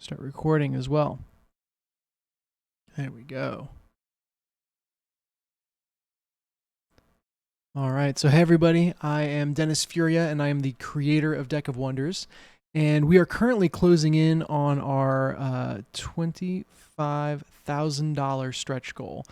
start recording as well. There we go. All right, so hey everybody, I am Dennis Furia and I am the creator of Deck of Wonders, and we are currently closing in on our $25,000 stretch goal.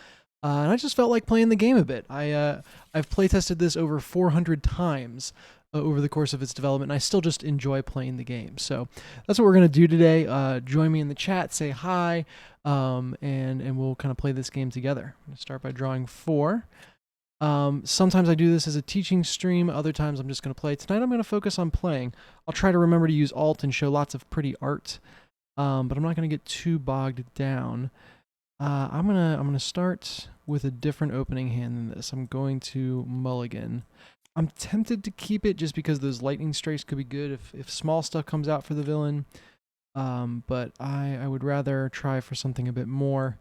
And I just felt like playing the game a bit. I've playtested this over 400 times over the course of its development, and I still just enjoy playing the game. So that's what we're going to do today. Join me in the chat, say hi, and we'll kind of play this game together. I'm going to start by drawing 4. Sometimes I do this as a teaching stream, other times I'm just going to play. Tonight I'm going to focus on playing. I'll try to remember to use Alt and show lots of pretty art, but I'm not going to get too bogged down. I'm gonna start with a different opening hand than this. I'm going to mulligan. I'm tempted to keep it just because those lightning strikes could be good if small stuff comes out for the villain, but I would rather try for something a bit more.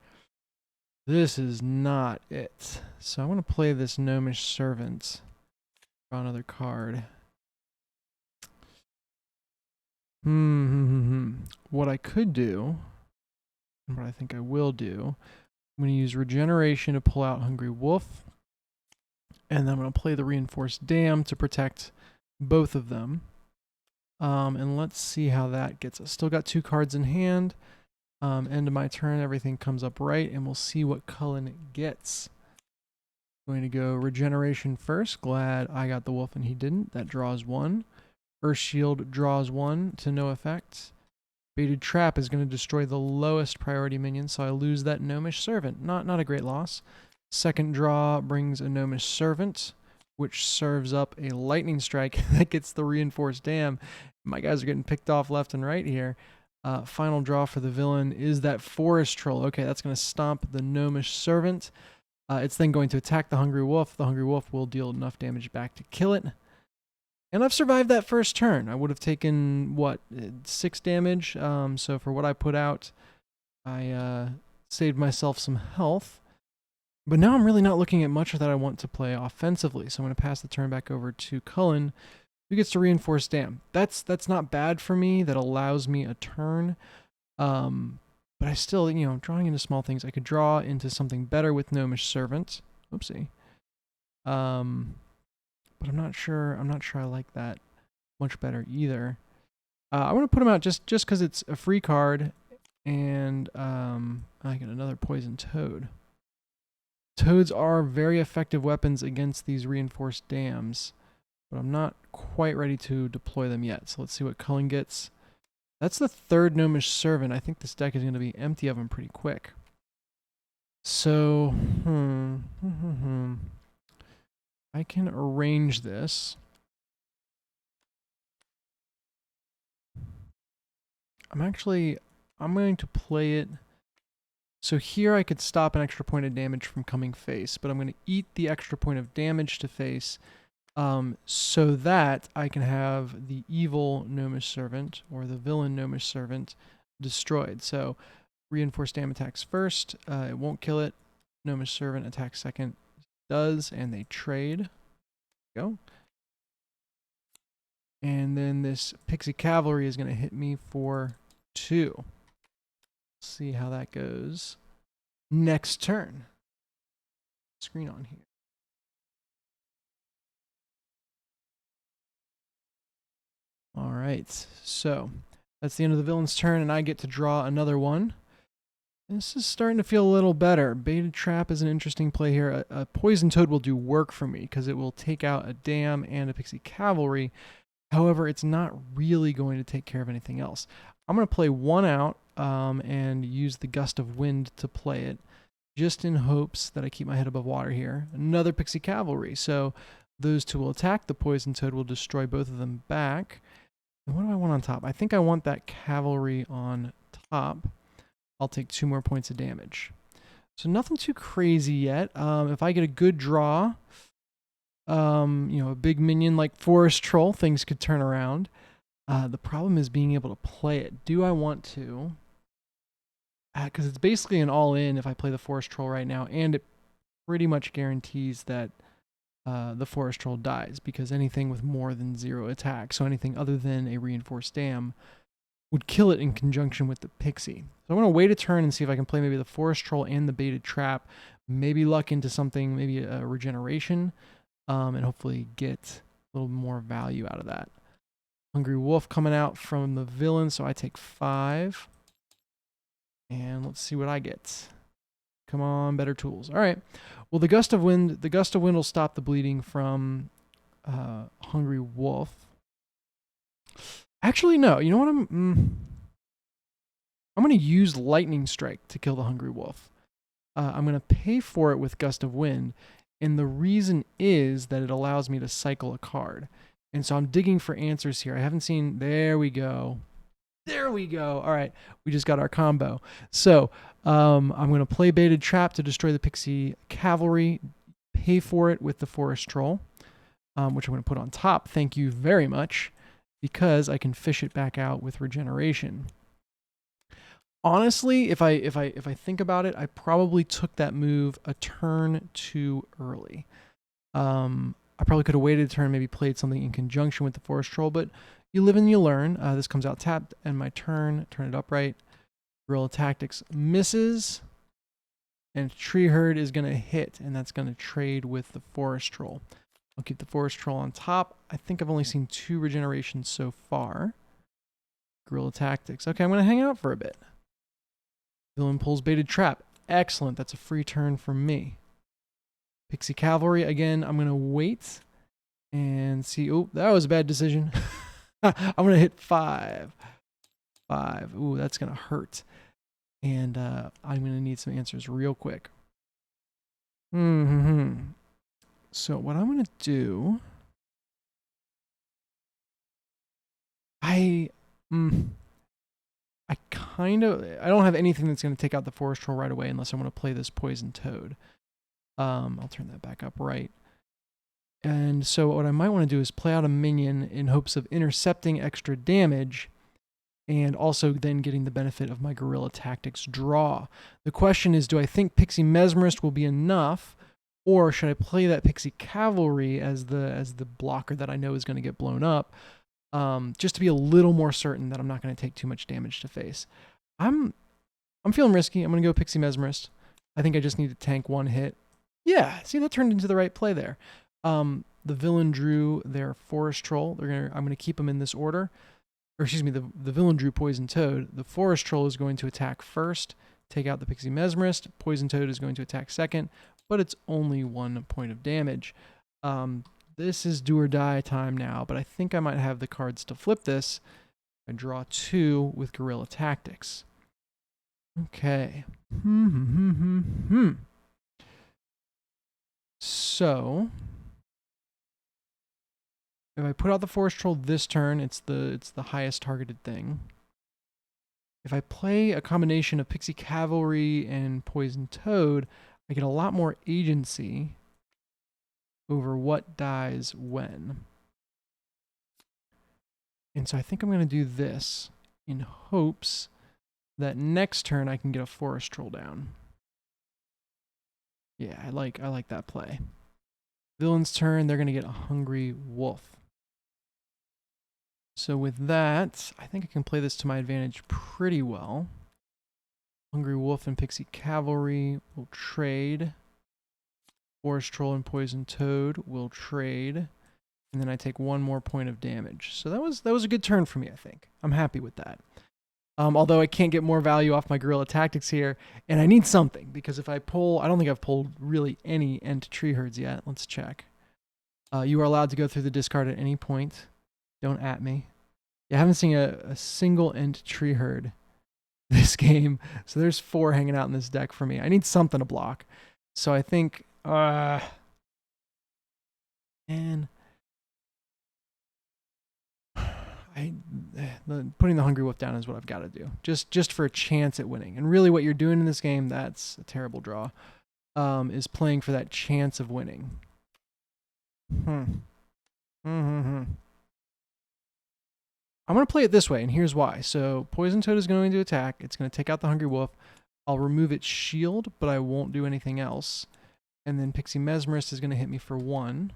This is not it. So I want to play this Gnomish Servant. Draw another card. What I could do, and what I think I will do, I'm going to use Regeneration to pull out Hungry Wolf. And then I'm going to play the Reinforced Dam to protect both of them. And let's see how that gets us. Still got 2 cards in hand. End of my turn, everything comes up right, and we'll see what Cullin gets. I'm going to go Regeneration first. Glad I got the wolf and he didn't. That draws 1. Earth Shield draws 1 to no effect. Baited Trap is going to destroy the lowest priority minion, so I lose that Gnomish Servant. Not a great loss. Second draw brings a Gnomish Servant, which serves up a Lightning Strike that gets the Reinforced Dam. My guys are getting picked off left and right here. Final draw for the villain is that Forest Troll. Okay, that's going to stomp the Gnomish Servant. It's then going to attack the Hungry Wolf. The Hungry Wolf will deal enough damage back to kill it. And I've survived that first turn. I would have taken, what, 6 damage. So for what I put out, I saved myself some health. But now I'm really not looking at much that I want to play offensively. So I'm going to pass the turn back over to Cullin, who gets to Reinforce Dam. That's not bad for me. That allows me a turn. But I still, drawing into small things. I could draw into something better with Gnomish Servant. Oopsie. But I'm not sure I like that much better either. I want to put him out just because it's a free card, and I get another Poison Toad. Toads are very effective weapons against these Reinforced Dams, but I'm not quite ready to deploy them yet. So let's see what Cullin gets. That's the 3rd Gnomish Servant. I think this deck is going to be empty of them pretty quick. So, I can arrange this. I'm going to play it. So here I could stop an extra point of damage from coming face, but I'm going to eat the extra point of damage to face. So that I can have the evil Gnomish Servant, or the villain Gnomish Servant, destroyed. So, Reinforced Dam attacks first, it won't kill it. Gnomish Servant attacks second, does, and they trade. Go. And then this Pixie Cavalry is going to hit me for 2. See how that goes. Next turn. Screen on here. All right, so that's the end of the villain's turn, and I get to draw another one. This is starting to feel a little better. Baited Trap is an interesting play here. A Poison Toad will do work for me because it will take out a Dam and a Pixie Cavalry. However, it's not really going to take care of anything else. I'm going to play 1 out and use the Gust of Wind to play it, just in hopes that I keep my head above water here. Another Pixie Cavalry. So those 2 will attack. The Poison Toad will destroy both of them back. And what do I want on top? I think I want that Cavalry on top. I'll take 2 more points of damage. So nothing too crazy yet. If I get a good draw, a big minion like Forest Troll, things could turn around. The problem is being able to play it. Do I want to? Because it's basically an all-in if I play the Forest Troll right now, and it pretty much guarantees that the Forest Troll dies, because anything with more than 0 attack, so anything other than a Reinforced Dam, would kill it in conjunction with the Pixie. So I'm going to wait a turn and see if I can play maybe the Forest Troll and the Baited Trap, maybe luck into something, maybe a regeneration, and hopefully get a little more value out of that. Hungry Wolf coming out from the villain, so I take 5. And let's see what I get. Come on, better tools. All right. Well, the Gust of Wind will stop the bleeding from Hungry Wolf. Actually, no. You know what? I'm going to use Lightning Strike to kill the Hungry Wolf. I'm going to pay for it with Gust of Wind, and the reason is that it allows me to cycle a card. And so I'm digging for answers here. I haven't seen... There we go. There we go. All right. We just got our combo. So I'm going to play Baited Trap to destroy the Pixie Cavalry, pay for it with the Forest Troll, which I'm going to put on top. Thank you very much, because I can fish it back out with regeneration. Honestly, if I think about it, I probably took that move a turn too early. I probably could have waited a turn, maybe played something in conjunction with the Forest Troll, but you live and you learn. This comes out tapped, and my turn, turn it upright. Guerrilla Tactics misses, and Tree Herd is going to hit, and that's going to trade with the Forest Troll. I'll keep the Forest Troll on top. I think I've only seen 2 regenerations so far. Guerrilla Tactics. Okay, I'm going to hang out for a bit. Villain pulls Baited Trap. Excellent. That's a free turn for me. Pixie Cavalry. Again, I'm going to wait and see. Oh, that was a bad decision. I'm going to hit 5. 5. Ooh, that's going to hurt. And I'm going to need some answers real quick. So what I'm going to do... I don't have anything that's going to take out the Forest Troll right away unless I want to play this Poison Toad. I'll turn that back up right. And so what I might want to do is play out a minion in hopes of intercepting extra damage and also then getting the benefit of my Guerrilla Tactics draw. The question is, do I think Pixie Mesmerist will be enough, or should I play that Pixie Cavalry as the blocker that I know is going to get blown up? Just to be a little more certain that I'm not going to take too much damage to face. I'm feeling risky. I'm going to go Pixie Mesmerist. I think I just need to tank 1 hit. Yeah, see, that turned into the right play there. The villain drew their Forest Troll. I'm going to keep them in this order. Or excuse me, the villain drew Poison Toad. The Forest Troll is going to attack first, take out the Pixie Mesmerist. Poison Toad is going to attack second, but it's only 1 point of damage. This is do or die time now, but I think I might have the cards to flip this. I draw 2 with Guerrilla Tactics. Okay. So, if I put out the Forest Troll this turn, it's the highest targeted thing. If I play a combination of Pixie Cavalry and Poison Toad, I get a lot more agency over what dies when. And so I think I'm going to do this in hopes that next turn I can get a Forest Troll down. Yeah, I like that play. Villain's turn, they're going to get a Hungry Wolf. So with that, I think I can play this to my advantage pretty well. Hungry Wolf and Pixie Cavalry will trade. Forest Troll and Poison Toad will trade. And then I take 1 more point of damage. So that was a good turn for me, I think. I'm happy with that. Although I can't get more value off my Guerrilla Tactics here, and I need something, because if I pull, I don't think I've pulled really any end to Tree Herds yet. Let's check. You are allowed to go through the discard at any point. Don't at me. Yeah, I haven't seen a single end to Tree Herd this game, so there's 4 hanging out in this deck for me. I need something to block. So I think, man, putting the Hungry Wolf down is what I've got to do, just for a chance at winning. And really what you're doing in this game, that's a terrible draw, is playing for that chance of winning. I'm going to play it this way, and here's why. So Poison Toad is going to attack. It's going to take out the Hungry Wolf. I'll remove its shield, but I won't do anything else. And then Pixie Mesmerist is going to hit me for 1.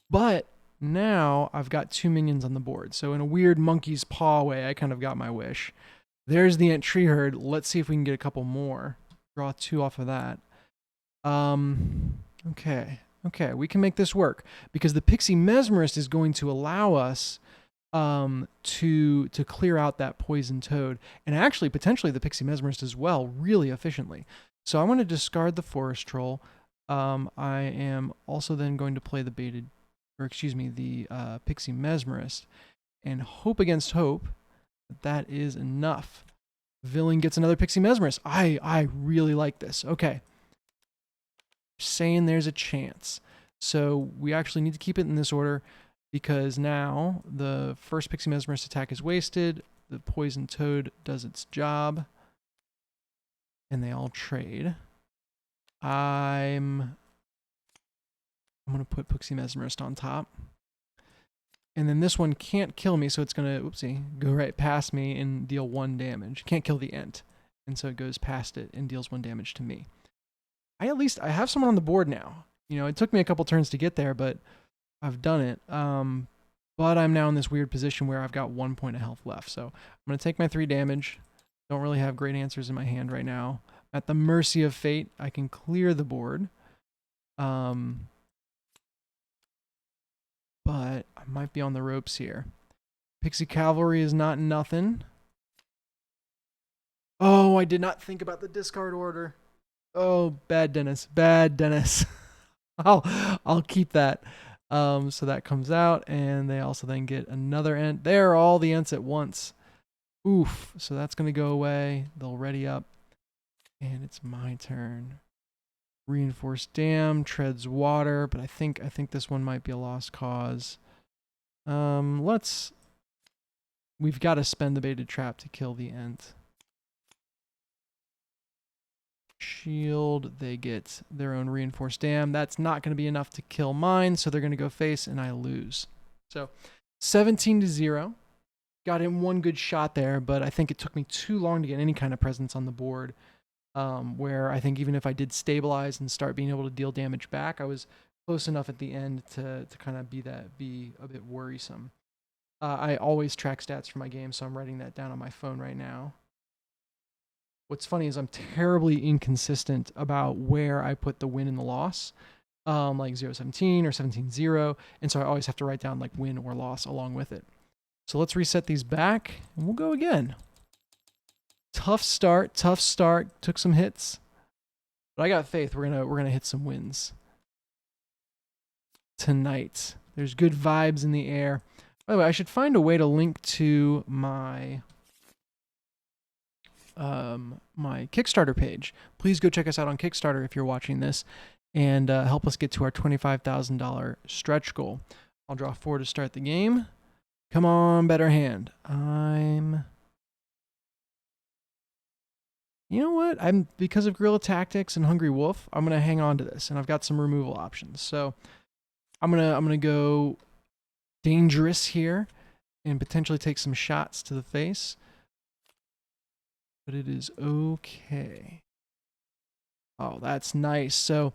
But now I've got 2 minions on the board. So in a weird monkey's paw way, I kind of got my wish. There's the Ant Tree Herd. Let's see if we can get a couple more. Draw 2 off of that. Okay, we can make this work because the Pixie Mesmerist is going to allow us to clear out that poison toad, and actually potentially the Pixie Mesmerist as well, really efficiently. So I'm going to discard the Forest Troll. I am also then going to play the Pixie Mesmerist, and hope against hope that is enough. Villain gets another Pixie Mesmerist. I really like this. Okay. Saying there's a chance. So we actually need to keep it in this order because now the first Pixie Mesmerist attack is wasted. The Poison Toad does its job. And they all trade. I'm going to put Pixie Mesmerist on top. And then this one can't kill me, so it's going to, oopsie, go right past me and deal 1 damage. Can't kill the Ent. And so it goes past it and deals 1 damage to me. I have someone on the board now. You know, it took me a couple turns to get there, but I've done it. But I'm now in this weird position where I've got 1 point of health left. So I'm going to take my 3 damage. Don't really have great answers in my hand right now. At the mercy of fate, I can clear the board. But I might be on the ropes here. Pixie Cavalry is not nothing. Oh, I did not think about the discard order. Oh, bad Dennis. Bad Dennis. I'll keep that. So that comes out, and they also then get another Ent. There are all the Ents at once. Oof. So that's going to go away. They'll ready up. And it's my turn. Reinforced Dam, treads water, but I think this one might be a lost cause. We've got to spend the baited trap to kill the Ent. Shield, they get their own Reinforced Dam. That's not going to be enough to kill mine, so they're going to go face, and I lose. So 17-0. Got in 1 good shot there, but I think it took me too long to get any kind of presence on the board. Where I think even if I did stabilize and start being able to deal damage back, I was close enough at the end to kind of be a bit worrisome. I always track stats for my game, so I'm writing that down on my phone right now. What's funny is I'm terribly inconsistent about where I put the win and the loss, like 0-17 or 17-0, and so I always have to write down like win or loss along with it. So let's reset these back, and we'll go again. Tough start. Took some hits, but I got faith. We're gonna hit some wins tonight. There's good vibes in the air. By the way, I should find a way to link to my my Kickstarter page. Please go check us out on Kickstarter if you're watching this, and help us get to our $25,000 stretch goal. I'll draw 4 to start the game. Come on, better hand. You know what? Because of Guerrilla Tactics and Hungry Wolf, I'm gonna hang on to this, and I've got some removal options. So I'm gonna go dangerous here and potentially take some shots to the face. But it is okay. Oh, that's nice. So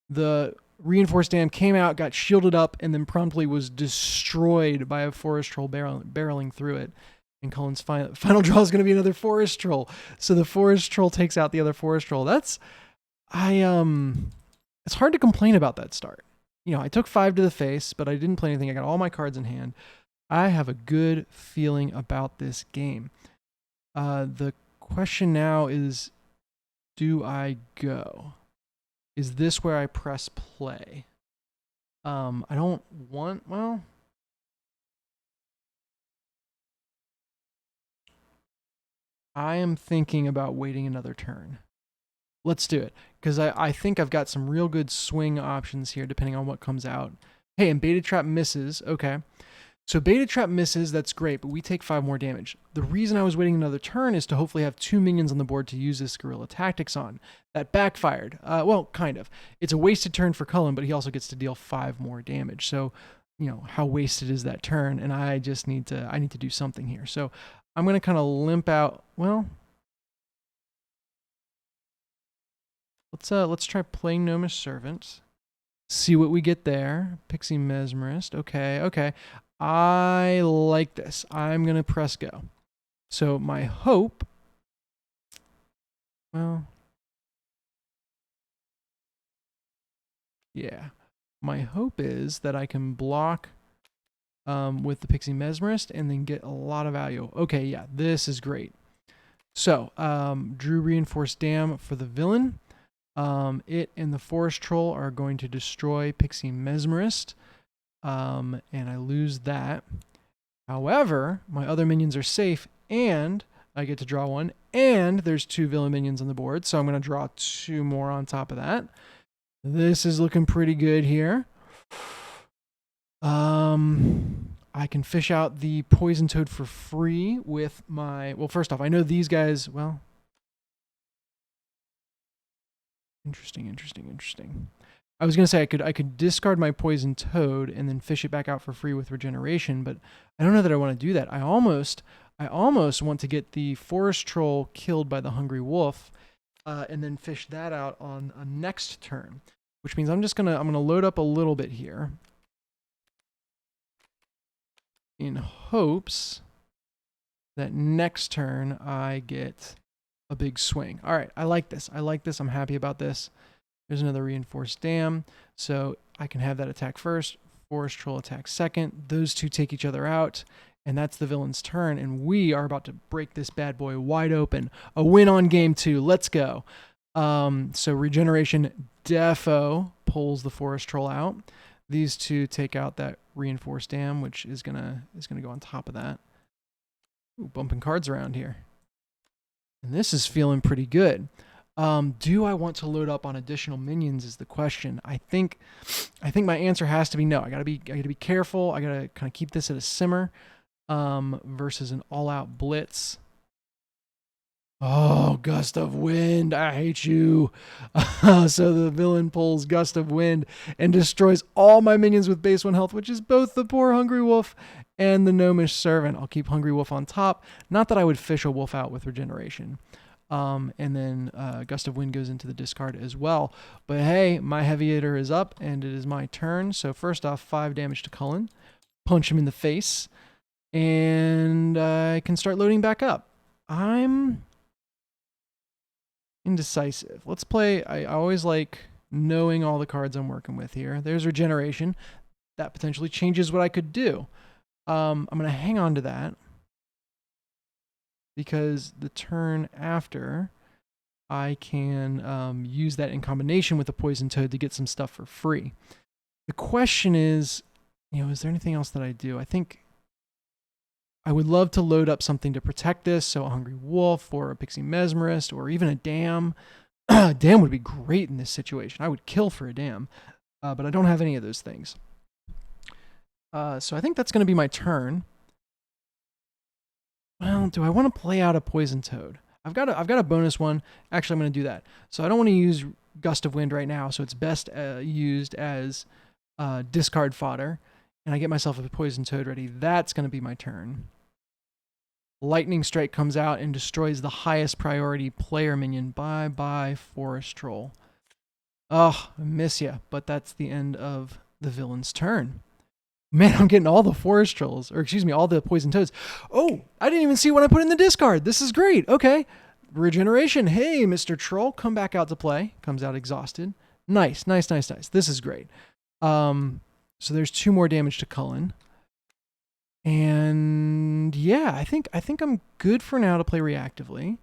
the Reinforced Dam came out, got shielded up, and then promptly was destroyed by a Forest Troll barreling through it. And Cullin's final draw is going to be another Forest Troll. So the Forest Troll takes out the other Forest Troll. It's hard to complain about that start. You know, I took 5 to the face, but I didn't play anything. I got all my cards in hand. I have a good feeling about this game. The question now is, do I go? Is this where I press play? I don't want, well... I am thinking about waiting another turn. Let's do it, because I think I've got some real good swing options here, depending on what comes out. Hey, and Baited Trap misses. Okay. So Baited Trap misses, that's great, but we take 5 more damage. The reason I was waiting another turn is to hopefully have 2 minions on the board to use this Guerrilla Tactics on. That backfired. Well, kind of. It's a wasted turn for Cullin, but he also gets to deal 5 more damage. So, you know, how wasted is that turn? And I just need to do something here. So I'm going to kind of limp out. Well, let's try playing Gnomish Servant. See what we get there. Pixie Mesmerist. Okay, okay. I like this. I'm going to press go. So my hope... Well... Yeah. My hope is that I can block with the Pixie Mesmerist and then get a lot of value. Okay, yeah, this is great. So, drew Reinforced Dam for the villain. It and the Forest Troll are going to destroy Pixie Mesmerist. And I lose that. However, my other minions are safe, and I get to draw one, and there's 2 villain minions on the board, so I'm going to draw 2 more on top of that. This is looking pretty good here. I can fish out the Poison Toad for free with my... Well, first off, I know these guys... Well... Interesting. I was going to say I could discard my Poison Toad and then fish it back out for free with regeneration, but I don't know that I want to do that. I almost want to get the Forest Troll killed by the Hungry Wolf, and then fish that out on a next turn, which means I'm gonna load up a little bit here in hopes that next turn I get a big swing. All right, I like this. I'm happy about this. There's another Reinforced Dam, so I can have that attack first. Forest Troll attack second. Those 2 take each other out, and that's the villain's turn, and we are about to break this bad boy wide open. A win on game 2. Let's go. So regeneration defo pulls the Forest Troll out. These 2 take out that Reinforced Dam, which is gonna go on top of that. Ooh, bumping cards around here. And this is feeling pretty good. Do I want to load up on additional minions is the question. I think my answer has to be no. I gotta be careful. I gotta kind of keep this at a simmer versus an all-out blitz. Oh, Gust of Wind. I hate you. So the villain pulls Gust of Wind and destroys all my minions with base 1 health, which is both the poor Hungry Wolf and the Gnomish Servant. I'll keep Hungry Wolf on top. Not that I would fish a wolf out with regeneration. And then Gust of Wind goes into the discard as well. But hey, my Heavy Hitter is up, and it is my turn. So first off, 5 damage to Cullin. Punch him in the face. And I can start loading back up. I'm indecisive. Let's play... I always like knowing all the cards I'm working with here. There's Regeneration. That potentially changes what I could do. I'm going to hang on to that, because the turn after, I can use that in combination with the Poison Toad to get some stuff for free. The question is, is there anything else that I do? I think I would love to load up something to protect this, so a Hungry Wolf or a Pixie Mesmerist or even a Dam. Dam would be great in this situation. I would kill for a Dam, but I don't have any of those things. So I think that's going to be my turn. Well, do I want to play out a Poison Toad? I've got a bonus one. Actually, I'm going to do that. So I don't want to use Gust of Wind right now, so it's best used as discard fodder. And I get myself a Poison Toad ready. That's going to be my turn. Lightning Strike comes out and destroys the highest priority player minion. Bye-bye, Forest Troll. Oh, I miss ya. But that's the end of the villain's turn. Man, I'm getting all the Forest Trolls, or excuse me, all the Poison Toads. Oh, I didn't even see what I put in the discard. This is great. Okay. Regeneration. Hey, Mr. Troll, come back out to play. Comes out exhausted. Nice. This is great. So there's 2 more damage to Cullin. And yeah, I think I'm good for now to play reactively.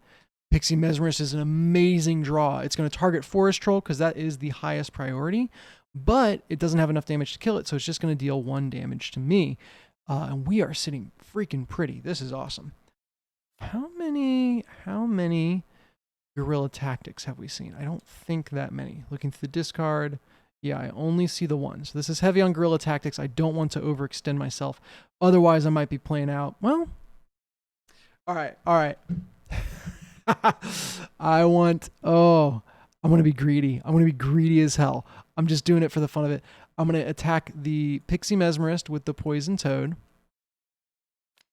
Pixie Mesmerist is an amazing draw. It's going to target Forest Troll because that is the highest priority, but it doesn't have enough damage to kill it, so it's just going to deal 1 damage to me. And we are sitting freaking pretty. This is awesome. How many guerrilla tactics have we seen? I don't think that many. Looking through the discard, yeah, I only see the 1. So this is heavy on guerrilla tactics. I don't want to overextend myself. Otherwise, I might be playing out. Well, all right. I'm going to be greedy. I'm going to be greedy as hell. I'm just doing it for the fun of it. I'm going to attack the Pixie Mesmerist with the Poison Toad,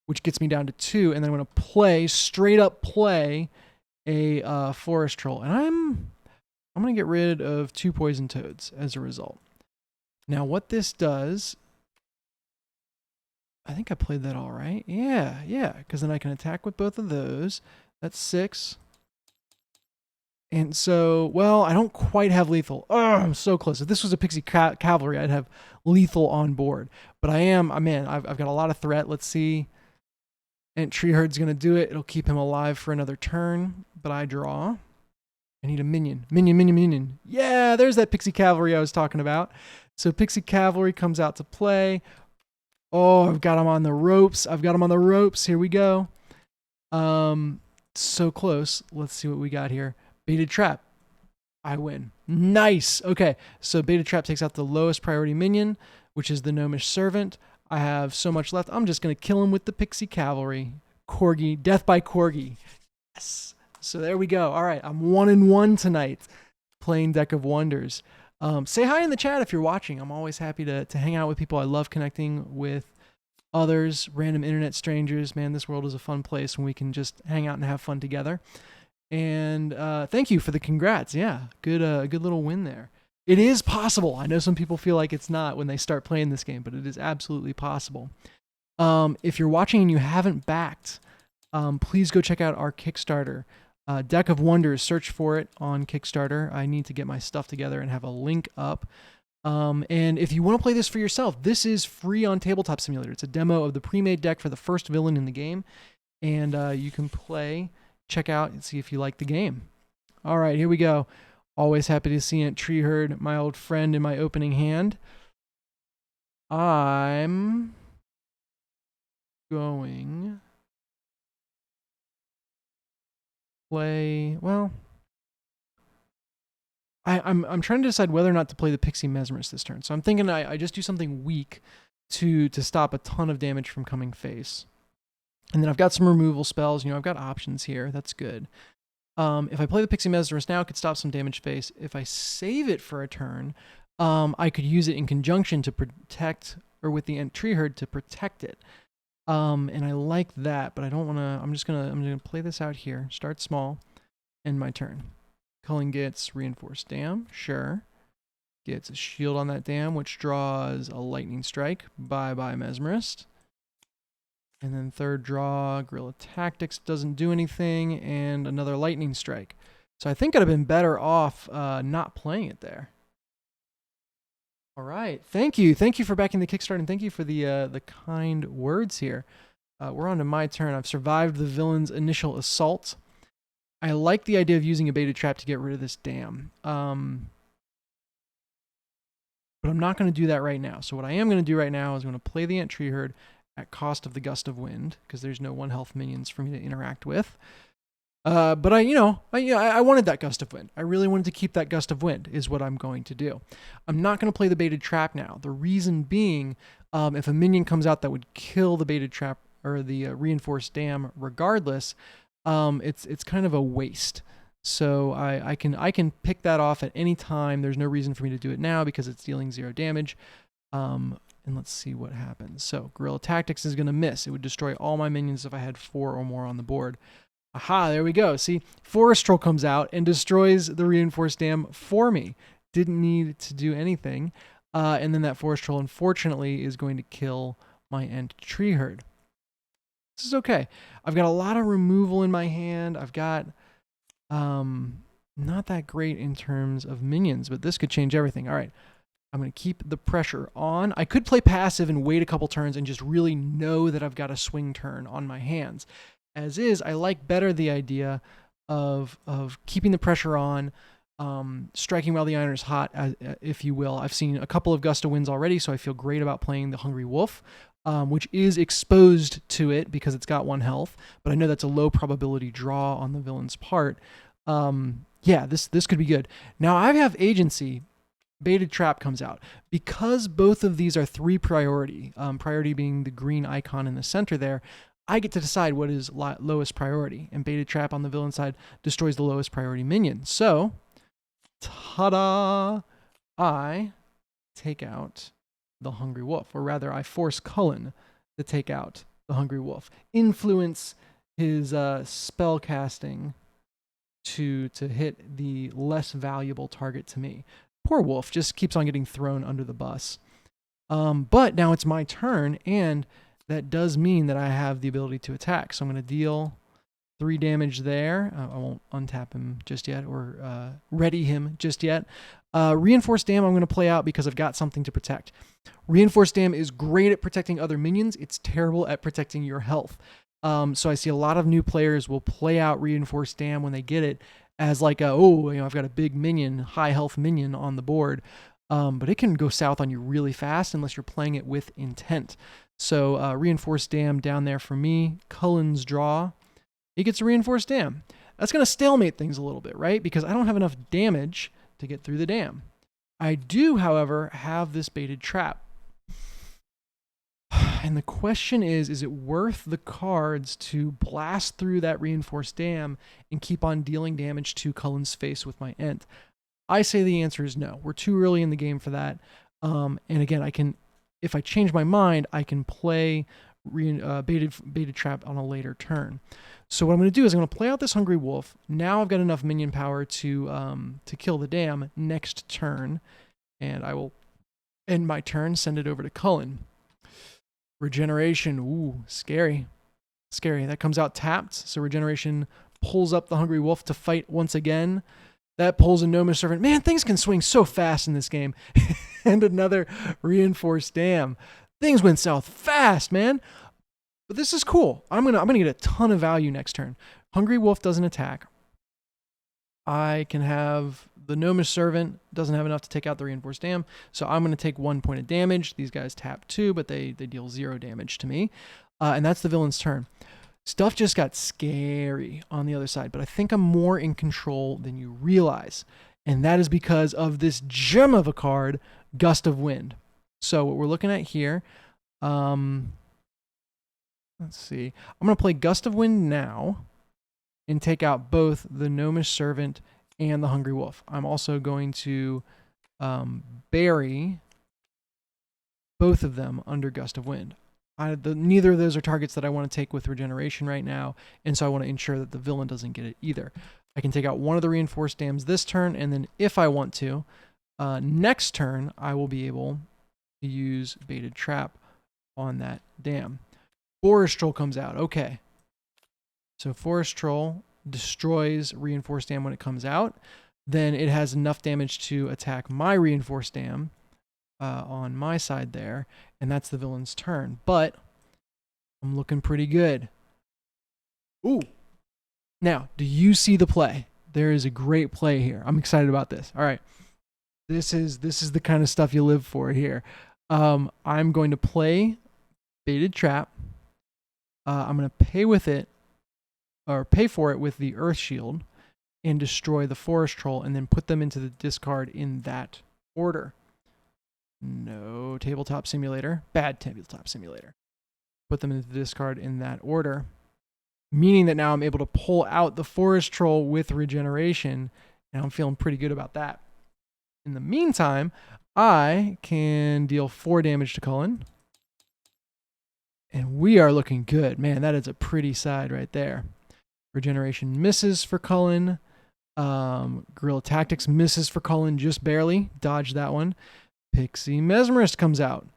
which gets me down to 2, and then I'm going to straight up play a Forest Troll. And I'm going to get rid of 2 Poison Toads as a result. Now what this does, I think I played that all right. Yeah, because then I can attack with both of those. That's 6. And so, well, I don't quite have lethal. Oh, I'm so close. If this was a Pixie Cavalry, I'd have lethal on board. But I've got a lot of threat. Let's see. And Tree Herd's going to do it. It'll keep him alive for another turn. But I draw. I need a minion. Minion. Yeah, there's that Pixie Cavalry I was talking about. So Pixie Cavalry comes out to play. Oh, I've got him on the ropes. Here we go. So close. Let's see what we got here. Baited Trap. I win. Nice. Okay, so Baited Trap takes out the lowest priority minion, which is the Gnomish Servant. I have so much left. I'm just going to kill him with the Pixie Cavalry. Corgi. Death by Corgi. Yes. So there we go. All right, I'm 1-1 tonight playing Deck of Wonders. Say hi in the chat if you're watching. I'm always happy to hang out with people. I love connecting with others, random internet strangers. Man, this world is a fun place when we can just hang out and have fun together. And thank you for the congrats. Yeah, good little win there. It is possible. I know some people feel like it's not when they start playing this game, but it is absolutely possible. If you're watching and you haven't backed, please go check out our Kickstarter. Deck of Wonders, search for it on Kickstarter. I need to get my stuff together and have a link up. And if you want to play this for yourself, this is free on Tabletop Simulator. It's a demo of the pre-made deck for the first villain in the game. And you can play, check out, and see if you like the game. All right, here we go. Always happy to see it. Tree Herd, my old friend in my opening hand. I'm going play, well, I'm trying to decide whether or not to play the Pixie Mesmerist this turn. So I'm thinking I just do something weak to stop a ton of damage from coming face. And then I've got some removal spells. You know, I've got options here. That's good. If I play the Pixie Mesmerist now, it could stop some damage face. If I save it for a turn, I could use it in conjunction to protect, or with the Tree Herd to protect it. And I like that, but I don't want to. I'm gonna play this out here. Start small, end my turn. Cullin gets Reinforced Dam, sure. Gets a shield on that dam, which draws a Lightning Strike. Bye-bye, Mesmerist. And then third draw, Guerrilla Tactics doesn't do anything, and another Lightning Strike. So I think I'd have been better off not playing it there. All right, thank you for backing the Kickstarter, and thank you for the kind words here. We're on to my turn. I've survived the villain's initial assault. I like the idea of using a Baited Trap to get rid of this dam. But I'm not going to do that right now. So what I am going to do right now is I'm going to play the Ant Tree Herd at cost of the Gust of Wind, because there's no 1 health minions for me to interact with. But I wanted that Gust of Wind. I really wanted to keep that Gust of Wind, is what I'm going to do. I'm not going to play the Baited Trap now. The reason being, if a minion comes out that would kill the Baited Trap or the Reinforced Dam regardless, it's kind of a waste. So I can pick that off at any time. There's no reason for me to do it now because it's dealing 0 damage. And let's see what happens. So Guerrilla Tactics is going to miss. It would destroy all my minions if I had 4 or more on the board. Aha, there we go. See, Forest Troll comes out and destroys the Reinforced Dam for me. Didn't need to do anything. And then that Forest Troll, unfortunately, is going to kill my Ant Tree Herd. This is okay. I've got a lot of removal in my hand. I've got not that great in terms of minions, but this could change everything. All right. I'm going to keep the pressure on. I could play passive and wait a couple turns and just really know that I've got a swing turn on my hands. As is, I like better the idea of keeping the pressure on, striking while the iron is hot, if you will. I've seen a couple of Gust of Winds already, so I feel great about playing the Hungry Wolf, which is exposed to it because it's got 1 health, but I know that's a low probability draw on the villain's part. Yeah, this could be good. Now I have agency. Baited Trap comes out. Because both of these are 3 priority, priority being the green icon in the center there, I get to decide what is lowest priority, and Baited Trap on the villain side destroys the lowest priority minion. So, ta-da! I take out the Hungry Wolf, or rather I force Cullin to take out the Hungry Wolf. Influence his spell casting to hit the less valuable target to me. Poor Wolf just keeps on getting thrown under the bus. But now it's my turn, and that does mean that I have the ability to attack. So I'm going to deal 3 damage there. I won't untap him just yet or ready him just yet. Reinforced Dam I'm going to play out because I've got something to protect. Reinforced Dam is great at protecting other minions. It's terrible at protecting your health. So I see a lot of new players will play out Reinforced Dam when they get it as like, I've got a big minion, high health minion on the board. But it can go south on you really fast unless you're playing it with intent. So Reinforced Dam down there for me. Cullin's draw. He gets a Reinforced Dam. That's going to stalemate things a little bit, right? Because I don't have enough damage to get through the dam. I do, however, have this baited trap. And the question is it worth the cards to blast through that Reinforced Dam and keep on dealing damage to Cullin's face with my Ent? I say the answer is no. We're too early in the game for that. And again, if I change my mind, I can play baited trap on a later turn. So what I'm going to do is I'm going to play out this Hungry Wolf. Now I've got enough minion power to kill the dam next turn, and I will end my turn, send it over to Cullin. Regeneration, ooh, scary. Scary. That comes out tapped, so Regeneration pulls up the Hungry Wolf to fight once again. That pulls a Gnomes Servant. Man, things can swing so fast in this game. And another Reinforced Dam. Things went south fast, man. But this is cool. I'm gonna get a ton of value next turn. Hungry Wolf doesn't attack. I can have the Gnomish Servant, doesn't have enough to take out the Reinforced Dam, so I'm gonna take 1 point of damage. These guys tap 2, but they deal 0 damage to me. And that's the villain's turn. Stuff just got scary on the other side, but I think I'm more in control than you realize. And that is because of this gem of a card, Gust of Wind. So what we're looking at here, let's see. I'm going to play Gust of Wind now and take out both the Gnomish Servant and the Hungry Wolf. I'm also going to bury both of them under Gust of Wind. Neither of those are targets that I want to take with Regeneration right now, and so I want to ensure that the villain doesn't get it either. I can take out one of the Reinforced Dams this turn, and then if I want to, next turn, I will be able to use Baited Trap on that dam. Forest Troll comes out. Okay. So Forest Troll destroys Reinforced Dam when it comes out. Then it has enough damage to attack my Reinforced Dam on my side there, and that's the villain's turn. But I'm looking pretty good. Ooh. Now, do you see the play? There is a great play here. I'm excited about this. All right. This is the kind of stuff you live for here. I'm going to play Baited Trap. I'm going to pay for it with the Earth Shield and destroy the Forest Troll and then put them into the discard in that order. No Tabletop Simulator. Bad Tabletop Simulator. Put them into the discard in that order, meaning that now I'm able to pull out the Forest Troll with Regeneration, and I'm feeling pretty good about that. In the meantime, I can deal 4 damage to Cullin. And we are looking good. Man, that is a pretty side right there. Regeneration misses for Cullin. Guerrilla Tactics misses for Cullin just barely. Dodged that one. Pixie Mesmerist comes out.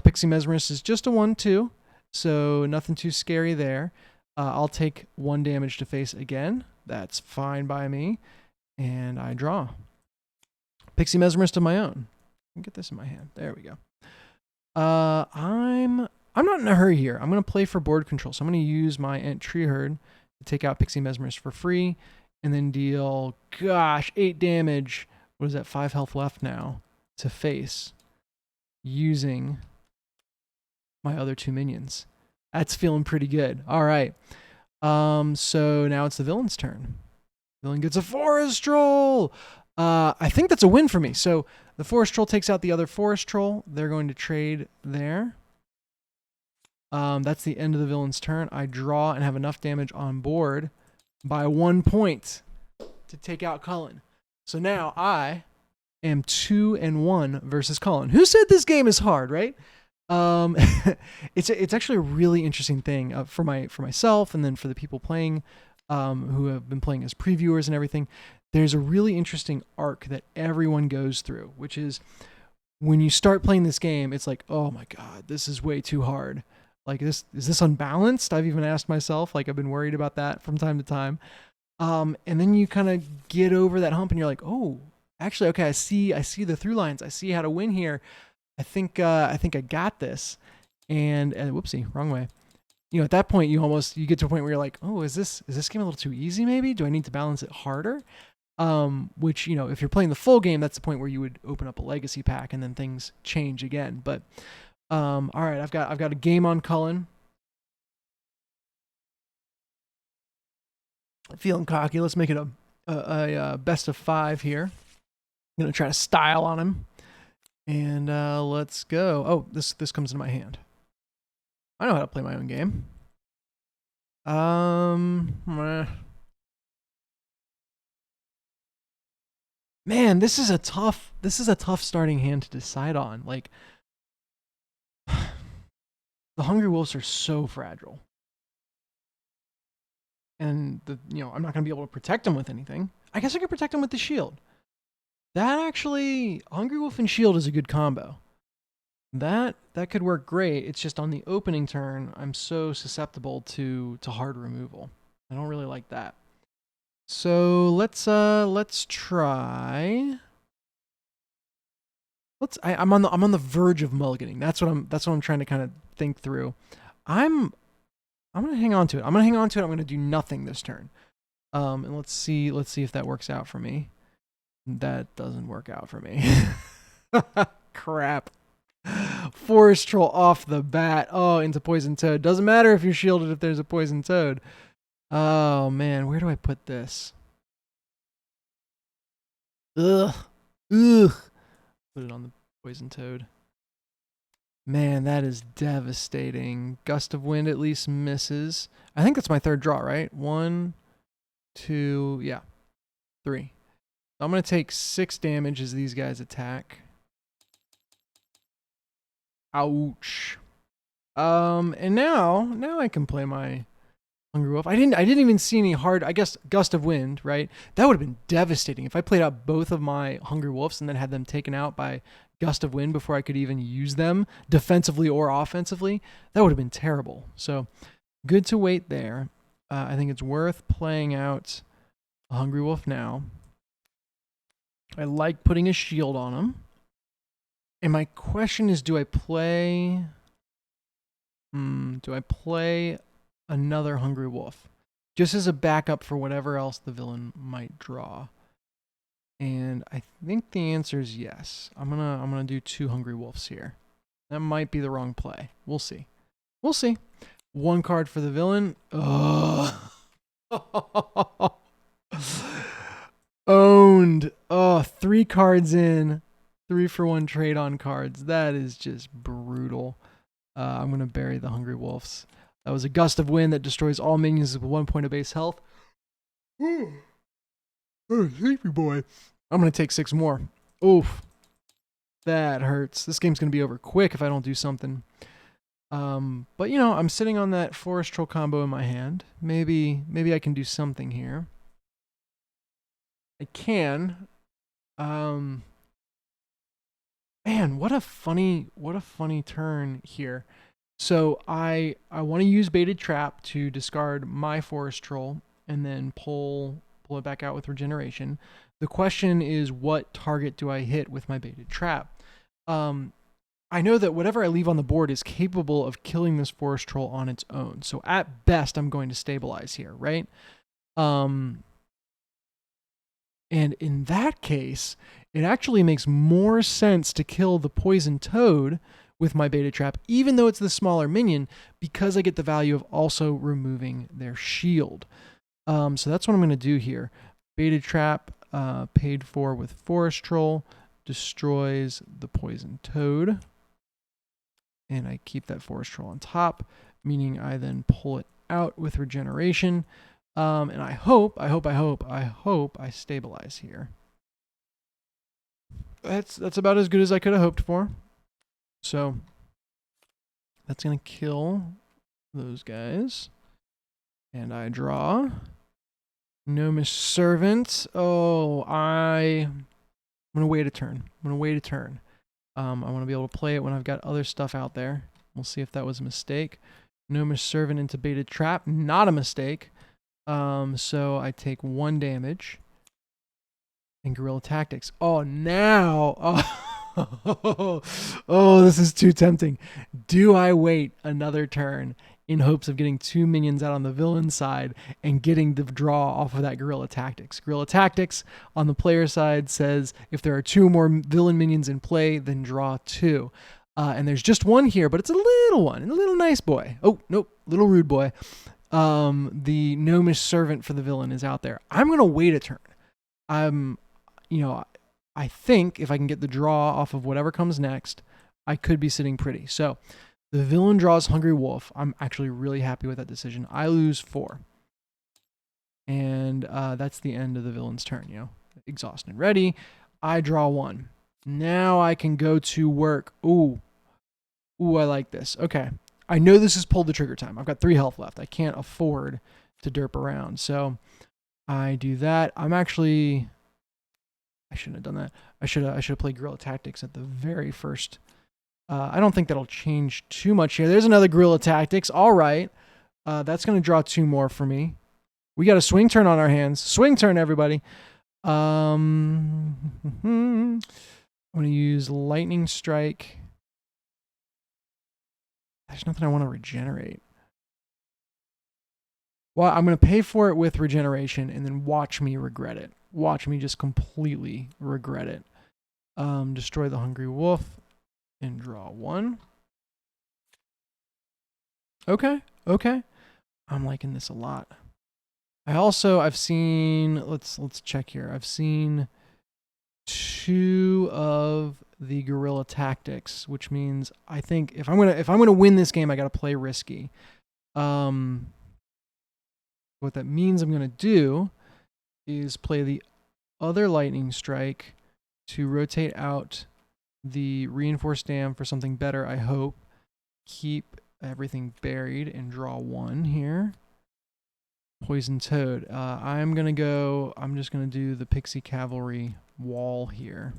Pixie Mesmerist is just a 1/2, so nothing too scary there. I'll take 1 damage to face again. That's fine by me. And I draw. Pixie Mesmerist of my own. Let me get this in my hand. There we go. I'm not in a hurry here. I'm going to play for board control. So I'm going to use my Ent Tree Herd to take out Pixie Mesmerist for free and then deal, 8 damage. What is that? 5 health left now to face using my other 2 minions. That's feeling pretty good. All right. So now it's the villain's turn. Villain gets a Forest Troll. I think that's a win for me. So the Forest Troll takes out the other Forest Troll. They're going to trade there. That's the end of the villain's turn. I draw and have enough damage on board by 1 point to take out Cullin. So now I am 2-1 versus Cullin. Who said this game is hard, right? It's actually a really interesting thing for myself and then for the people playing who have been playing as previewers and everything, there's a really interesting arc that everyone goes through, which is when you start playing this game, it's like, oh my God, this is way too hard. Like, is this unbalanced? I've even asked myself, like, I've been worried about that from time to time. And then you kind of get over that hump and you're like, oh, actually, okay, I see the through lines. I see how to win here. I think I got this. And whoopsie, wrong way. At that point, you get to a point where you're like, oh, is this game a little too easy? Maybe do I need to balance it harder? Which, if you're playing the full game, that's the point where you would open up a legacy pack and then things change again. But all right, I've got a game on Cullin. Feeling cocky. Let's make it a best of 5 here. I'm gonna try to style on him, and let's go. Oh, this comes into my hand. I know how to play my own game. Man, this is a tough starting hand to decide on. Like, the Hungry Wolves are so fragile. And I'm not going to be able to protect them with anything. I guess I could protect them with the shield. That actually, Hungry Wolf and shield is a good combo. That could work great. It's just on the opening turn, I'm so susceptible to hard removal. I don't really like that. So let's try. I'm on the verge of mulliganing. That's what I'm trying to kind of think through. I'm gonna hang on to it. I'm gonna do nothing this turn. And let's see if that works out for me. That doesn't work out for me. Crap. Forest Troll off the bat. Oh, into Poison Toad. Doesn't matter if you're shielded if there's a Poison Toad. Oh man, where do I put this? Ugh. Put it on the Poison Toad. Man, that is devastating. Gust of Wind at least misses. I think that's my third draw, right? 1, 2, yeah. 3. I'm going to take 6 damage as these guys attack. Ouch. And now I can play my Hungry Wolf. I didn't even see any hard, I guess, Gust of Wind, right? That would have been devastating if I played out both of my Hungry Wolves and then had them taken out by Gust of Wind before I could even use them defensively or offensively. That would have been terrible. So good to wait there. I think it's worth playing out a Hungry Wolf now. I like putting a shield on him. And my question is, do I play another Hungry Wolf just as a backup for whatever else the villain might draw? And I think the answer is yes. I'm gonna do 2 Hungry Wolves here. That might be the wrong play. We'll see. 1 card for the villain. Ugh. Owned. Oh, 3 cards in. 3-for-1 trade on cards. That is just brutal. I'm gonna bury the Hungry Wolves. That was a Gust of Wind that destroys all minions with 1 point of base health. Oh, sleepy boy. I'm going to take 6 more. Oof. That hurts. This game's going to be over quick if I don't do something. But, I'm sitting on that Forest Troll combo in my hand. Maybe I can do something here. I can. Man, what a funny turn here. So I want to use Baited Trap to discard my Forest Troll and then pull it back out with Regeneration. The question is, what target do I hit with my Baited Trap? I know that whatever I leave on the board is capable of killing this Forest Troll on its own. So at best, I'm going to stabilize here, right? And in that case, it actually makes more sense to kill the Poison Toad with my Baited Trap, even though it's the smaller minion, because I get the value of also removing their shield. So that's what I'm going to do here. Baited Trap, paid for with Forest Troll, destroys the Poison Toad. And I keep that Forest Troll on top, meaning I then pull it out with Regeneration. And I hope I stabilize here. That's about as good as I could have hoped for. So that's going to kill those guys. And I draw. Gnomish Servant. Oh, I'm going to wait a turn. I want to be able to play it when I've got other stuff out there. We'll see if that was a mistake. Gnomish Servant into Baited Trap. Not a mistake. So I take 1 damage. And Guerrilla Tactics. Oh, now. Oh, this is too tempting. Do I wait another turn in hopes of getting 2 minions out on the villain side and getting the draw off of that Guerrilla Tactics? Guerrilla Tactics on the player side says if there are 2 more villain minions in play, then draw 2. And there's just 1 here, but it's a little one, a little nice boy. Oh, nope, little rude boy. The Gnomish Servant for the villain is out there. I'm going to wait a turn. I think if I can get the draw off of whatever comes next, I could be sitting pretty. So the villain draws Hungry Wolf. I'm actually really happy with that decision. I lose 4. And that's the end of the villain's turn, Exhausted and ready. I draw 1. Now I can go to work. Ooh, I like this. Okay. I know this is pull the trigger time. I've got 3 health left. I can't afford to derp around. So I do that. I shouldn't have done that. I should have played Guerrilla Tactics at the very first. I don't think that'll change too much here. There's another Guerrilla Tactics. All right. That's going to draw 2 more for me. We got a swing turn on our hands. Swing turn, everybody. I'm going to use Lightning Strike. There's nothing I want to regenerate. Well, I'm going to pay for it with regeneration and then watch me regret it. Watch me just completely regret it. Destroy the Hungry Wolf and draw 1. Okay. I'm liking this a lot. I've seen, let's check here. I've seen 2 of the Guerrilla Tactics, which means I think if I'm gonna win this game, I gotta play risky. What that means I'm gonna do is play the other Lightning Strike to rotate out the Reinforced Dam for something better, I hope. Keep everything buried and draw 1 here. Poison Toad. I'm just gonna do the Pixie Cavalry wall here.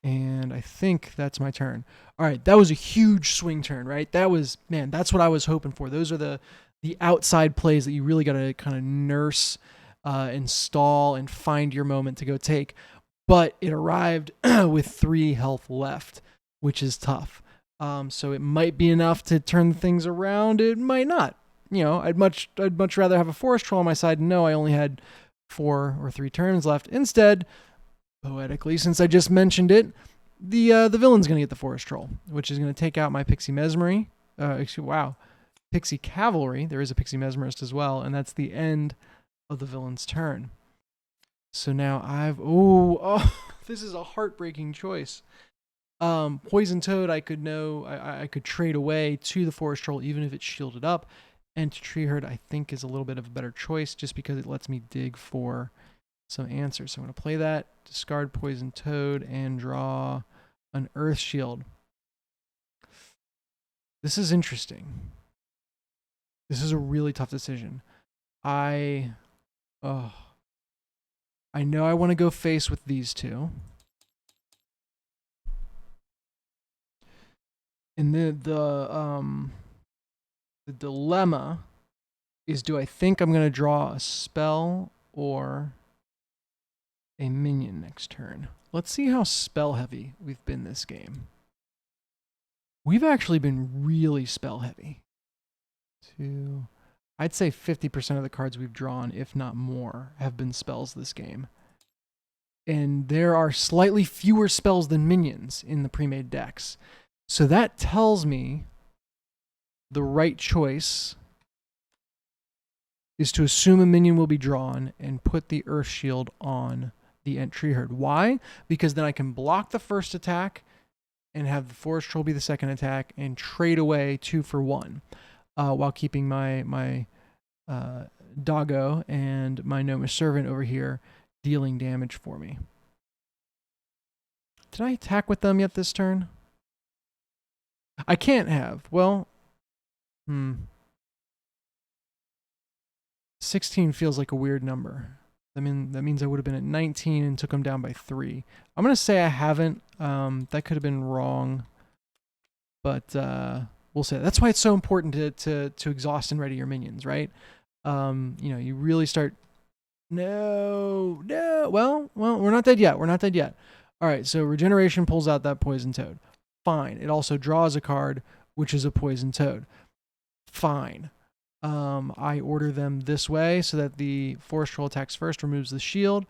And I think that's my turn. All right, that was a huge swing turn, right? That's what I was hoping for. Those are the outside plays that you really got to kind of nurse, install, and find your moment to go take. But it arrived with 3 health left, which is tough. So it might be enough to turn things around. It might not. I'd much rather have a Forest Troll on my side. No, I only had 4 or 3 turns left. Instead, poetically, since I just mentioned it, the villain's going to get the Forest Troll, which is going to take out my Pixie Mesmery. Pixie Cavalry. There is a Pixie Mesmerist as well, and that's the end of the villain's turn. So now this is a heartbreaking choice. Poison Toad, I could trade away to the Forest Troll even if it's shielded up, and to Tree Herd I think is a little bit of a better choice just because it lets me dig for some answers. So I'm going to play that, discard Poison Toad, and draw an Earth Shield. This is interesting. This is a really tough decision. I know I want to go face with these 2. And the dilemma is, do I think I'm going to draw a spell or a minion next turn? Let's see how spell heavy we've been this game. We've actually been really spell heavy. I'd say 50% of the cards we've drawn, if not more, have been spells this game. And there are slightly fewer spells than minions in the pre-made decks. So that tells me the right choice is to assume a minion will be drawn and put the Earth Shield on the Tree Herd. Why? Because then I can block the first attack and have the Forest Troll be the second attack and trade away 2 for 1 while keeping my Doggo and my Gnomish Servant over here dealing damage for me. Did I attack with them yet this turn? I can't have. Well, 16 feels like a weird number. I mean, that means I would have been at 19 and took him down by 3. I'm going to say I haven't. That could have been wrong. But we'll say. That's why it's so important to exhaust and ready your minions, right? You really start... No. Well, we're not dead yet. All right, so regeneration pulls out that poison toad. Fine. It also draws a card, which is a poison toad. Fine. I order them this way so that the Forest Troll attacks first, removes the shield.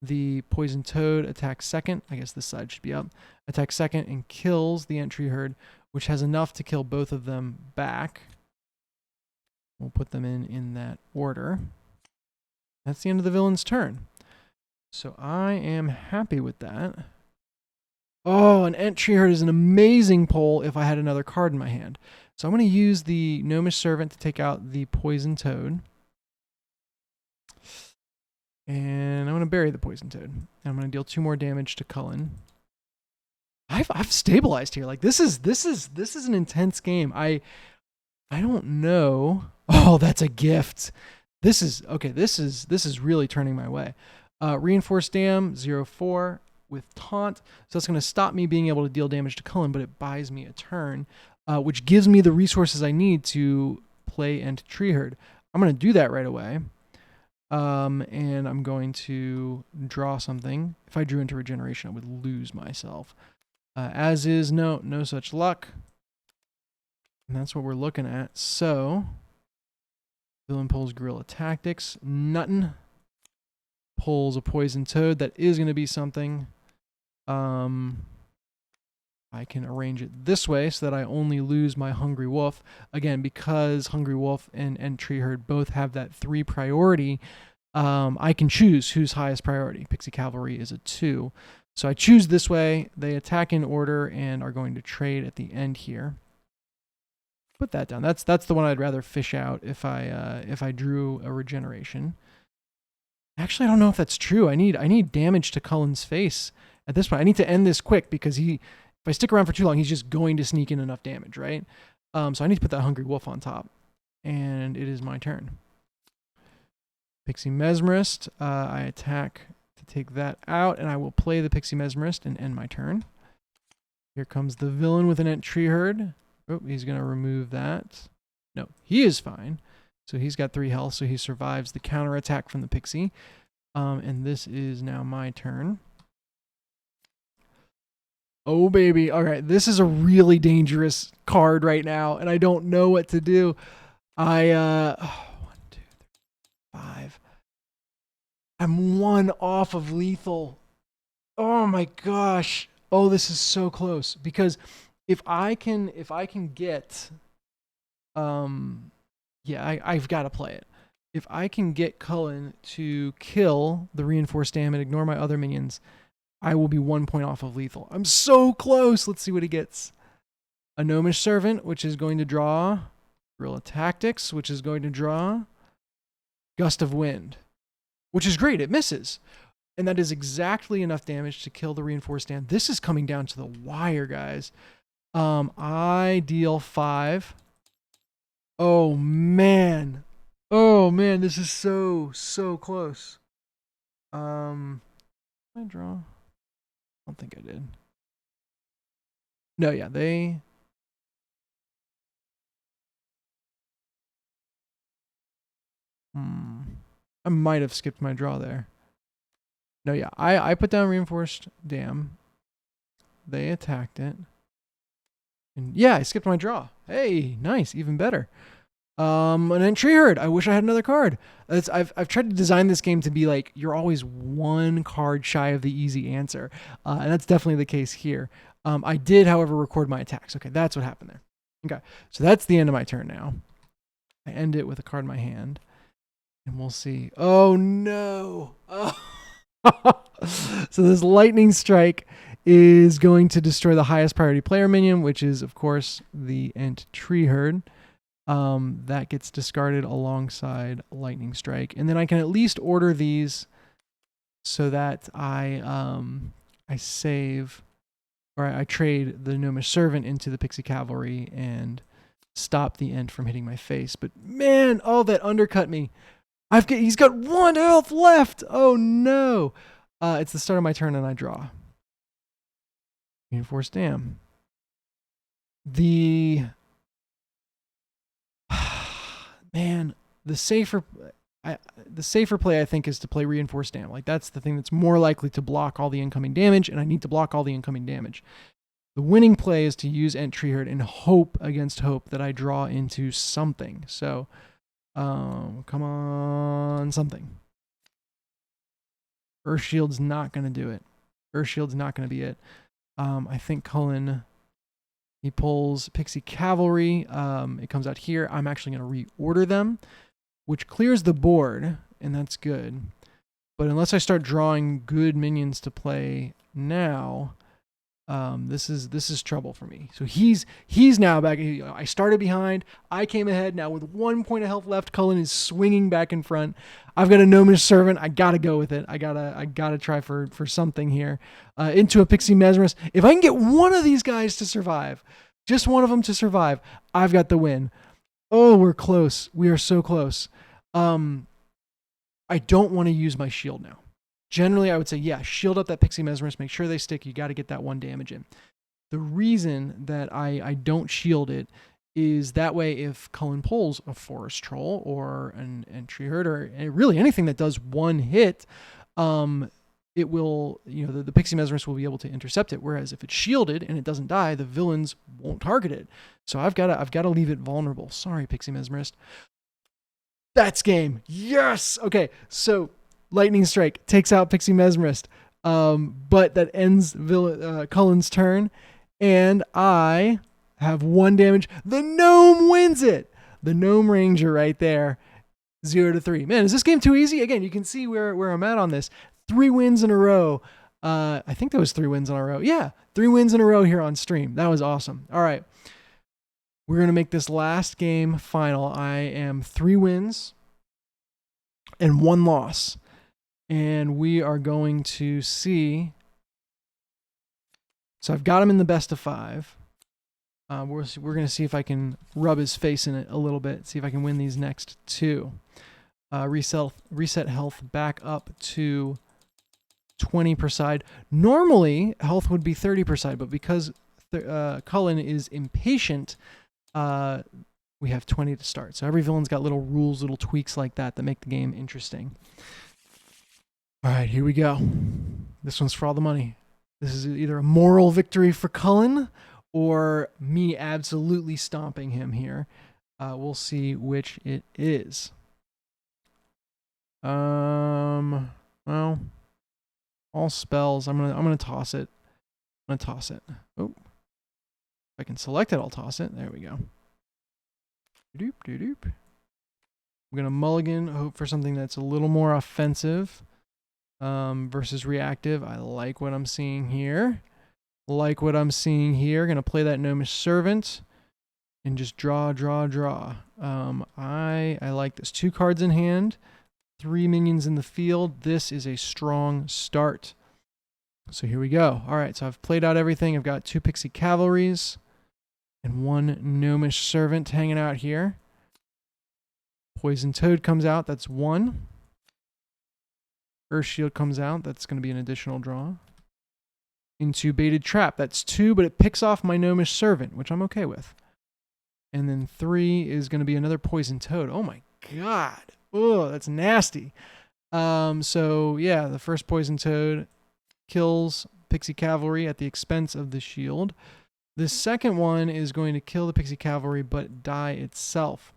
The poison toad attacks second. I guess this side should be up. Attacks second and kills the Tree Herd, which has enough to kill both of them back. We'll put them in that order. That's the end of the villain's turn. So I am happy with that. Oh, an Tree Herd is an amazing pull if I had another card in my hand. So I'm going to use the Gnomish Servant to take out the Poison Toad. And I'm going to bury the Poison Toad. And I'm going to deal 2 more damage to Cullin. I've stabilized here. Like this is an intense game. I don't know. Oh, that's a gift. This is really turning my way. Reinforced Dam 0/4 with Taunt. So that's going to stop me being able to deal damage to Cullin, but it buys me a turn, which gives me the resources I need to play Ent Tree Herd. I'm going to do that right away. And I'm going to draw something. If I drew into regeneration, I would lose myself. As is, no such luck. And that's what we're looking at. So, villain pulls Guerrilla Tactics. Nuttin pulls a Poison Toad. That is going to be something. I can arrange it this way so that I only lose my Hungry Wolf. Again, because Hungry Wolf and Tree Herd both have that 3 priority, I can choose who's highest priority. Pixie Cavalry is a 2. So I choose this way. They attack in order and are going to trade at the end here. Put that down. That's the one I'd rather fish out if I drew a regeneration. Actually, I don't know if that's true. I need damage to Cullin's face at this point. I need to end this quick because if I stick around for too long, he's just going to sneak in enough damage, right? So I need to put that Hungry Wolf on top. And it is my turn. Pixie Mesmerist. I attack to take that out, and I will play the Pixie Mesmerist and end my turn. Here comes the villain with an Ent Tree Herd. Oh, he's going to remove that. No, he is fine. So he's got 3 health, so he survives the counterattack from the Pixie. And this is now my turn. Oh, baby. All right, this is a really dangerous card right now, and I don't know what to do. 1, 2, 3, 5. I'm 1 off of lethal. Oh my gosh. Oh, this is so close. Because if I can get, yeah, I've got to play it. If I can get Cullin to kill the Reinforced Dam and ignore my other minions, I will be 1 point off of lethal. I'm so close. Let's see what he gets. A Gnomish Servant, which is going to draw Guerrilla Tactics, which is going to draw Gust of Wind, which is great. It misses. And that is exactly enough damage to kill the Reinforced Dam. This is coming down to the wire, guys. I deal 5. Oh, man. Oh, man. This is so close. Did I draw? I don't think I did. No, yeah, they... I might have skipped my draw there. No, yeah, I put down Reinforced Dam. They attacked it. And yeah, I skipped my draw. Hey, nice, even better. An Ent Tree Herd. I wish I had another card. I've tried to design this game to be like you're always 1 card shy of the easy answer, and that's definitely the case here. I did, however, record my attacks. Okay, that's what happened there. Okay, so that's the end of my turn now. I end it with a card in my hand, and we'll see. Oh no! Oh. So this Lightning Strike is going to destroy the highest priority player minion, which is, of course, the Ent Tree Herd. That gets discarded alongside Lightning Strike. And then I can at least order these so that I save, or I trade the Gnomish Servant into the Pixie Cavalry and stop the Ent from hitting my face. But man, oh, that undercut me. He's got 1 health left. Oh no. It's the start of my turn and I draw. Reinforced dam. The man, the safer play I think is to play reinforced dam. Like that's the thing that's more likely to block all the incoming damage, and I need to block all the incoming damage. The winning play is to use Tree Herd and hope against hope that I draw into something. So, come on, something. Earth Shield's not going to do it. Earth Shield's not going to be it. I think Cullin, he pulls Pixie Cavalry. It comes out here. I'm actually going to reorder them, which clears the board, and that's good. But unless I start drawing good minions to play now, this is trouble for me. So he's now back. I started behind. I came ahead. Now with 1 point of health left, Cullin is swinging back in front. I've got a Gnomish Servant. I gotta go with it. I gotta try for something here. Into a Pixie Mesmerist. If I can get one of these guys to survive, just one of them to survive, I've got the win. Oh, we're close. We are so close. I don't want to use my shield now. Generally, I would say, yeah, shield up that Pixie Mesmerist, make sure they stick. You got to get that 1 damage in. The reason that I don't shield it is that way if Cullin pulls a Forest Troll or an Tree Herd or really anything that does 1 hit, it will, the Pixie Mesmerist will be able to intercept it. Whereas if it's shielded and it doesn't die, the villains won't target it. So I've got to leave it vulnerable. Sorry, Pixie Mesmerist. That's game. Yes. Okay, so Lightning Strike takes out Pixie Mesmerist, but that ends Cullin's turn, and I have 1 damage. The Gnome wins it. The Gnome Ranger right there, 0-3. Man, is this game too easy? Again, you can see where I'm at on this. 3 wins in a row. I think that was 3 wins in a row. Yeah, 3 wins in a row here on stream. That was awesome. All right. We're going to make this last game final. I am 3 wins and 1 loss. And we are going to see. So I've got him in the best of 5. We're going to see if I can rub his face in it a little bit. See if I can win these next 2. Reset health back up to 20 per side. Normally, health would be 30 per side, but because Cullin is impatient, we have 20 to start. So every villain's got little rules, little tweaks like that make the game interesting. All right, here we go. This one's for all the money. This is either a moral victory for Cullin or me absolutely stomping him here. We'll see which it is. Well, all spells. I'm gonna toss it. I'm gonna toss it. Oh, if I can select it, I'll toss it. There we go. Doop doop doop. I'm gonna mulligan. Hope for something that's a little more offensive. Versus reactive. I like what I'm seeing here. Gonna play that Gnomish Servant and just draw. I like this. 2 cards in hand, 3 minions in the field. This is a strong start. So here we go. All right, so I've played out everything. I've got 2 Pixie Cavalries and 1 Gnomish Servant hanging out here. Poison Toad comes out. That's 1. Earth Shield comes out. That's going to be an additional draw. Into Baited Trap. That's 2, but it picks off my Gnomish Servant, which I'm okay with. And then 3 is going to be another Poison Toad. Oh my god. Oh, that's nasty. So yeah, the first Poison Toad kills Pixie Cavalry at the expense of the shield. The second one is going to kill the Pixie Cavalry, but die itself.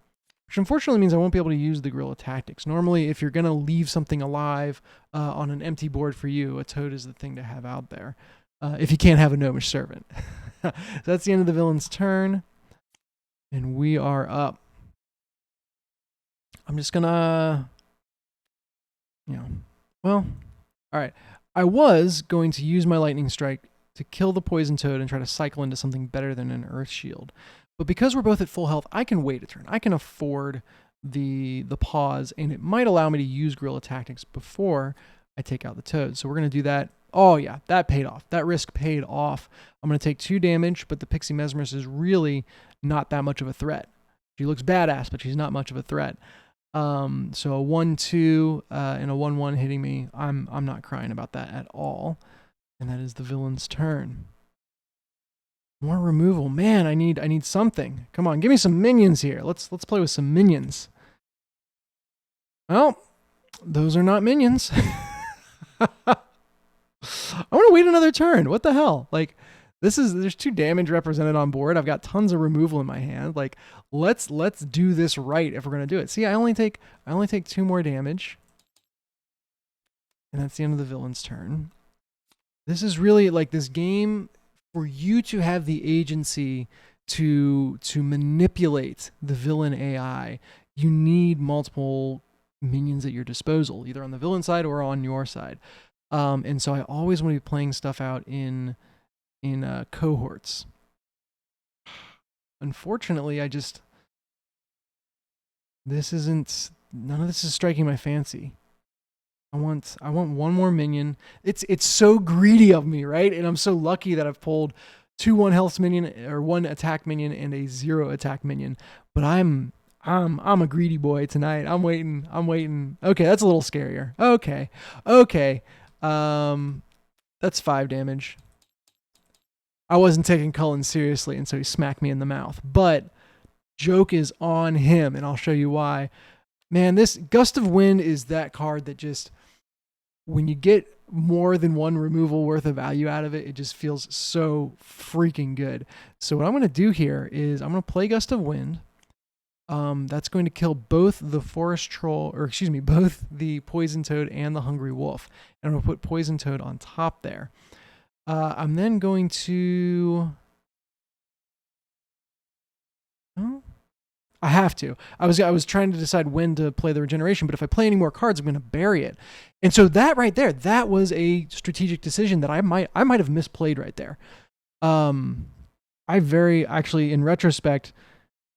Which unfortunately means I won't be able to use the guerrilla tactics. Normally, if you're going to leave something alive on an empty board for you, a toad is the thing to have out there. If you can't have a Gnomish Servant. So that's the end of the villain's turn. And we are up. I'm just going to... Well, alright. I was going to use my Lightning Strike to kill the Poison Toad and try to cycle into something better than an Earth Shield. But because we're both at full health, I can wait a turn. I can afford the pause, and it might allow me to use guerrilla tactics before I take out the toad. So we're going to do that. Oh yeah, that paid off. That risk paid off. I'm going to take 2 damage, but the Pixie Mesmerist is really not that much of a threat. She looks badass, but she's not much of a threat. So a 1/2 and a 1/1 hitting me. I'm not crying about that at all. And that is the villain's turn. More removal. Man, I need something. Come on, give me some minions here. Let's play with some minions. Well, those are not minions. I want to wait another turn. What the hell? Like, there's 2 damage represented on board. I've got tons of removal in my hand. Like, let's do this right if we're gonna do it. See, I only take 2 more damage, and that's the end of the villain's turn. This is really like this game for you to have the agency to manipulate the villain AI. You need multiple minions at your disposal, either on the villain side or on your side. And so I always want to be playing stuff out in cohorts. Unfortunately, none of this is striking my fancy. I want one more minion. It's so greedy of me, right? And I'm so lucky that I've pulled 2 1 health minion or 1 attack minion and a 0 attack minion. But I'm a greedy boy tonight. I'm waiting. Okay, that's a little scarier. Okay. That's 5 damage. I wasn't taking Cullin seriously, and so he smacked me in the mouth. But joke is on him, and I'll show you why. Man, this Gust of Wind is that card that just, when you get more than 1 removal worth of value out of it, it just feels so freaking good. So what I'm going to do here is I'm going to play Gust of Wind. That's going to kill both the Forest Troll, both the Poison Toad and the Hungry Wolf. And I'm going to put Poison Toad on top there. I'm then going to... Oh, I have to. I was trying to decide when to play the regeneration, but if I play any more cards, I'm going to bury it. And so that right there, that was a strategic decision that I might have misplayed right there. Actually, in retrospect,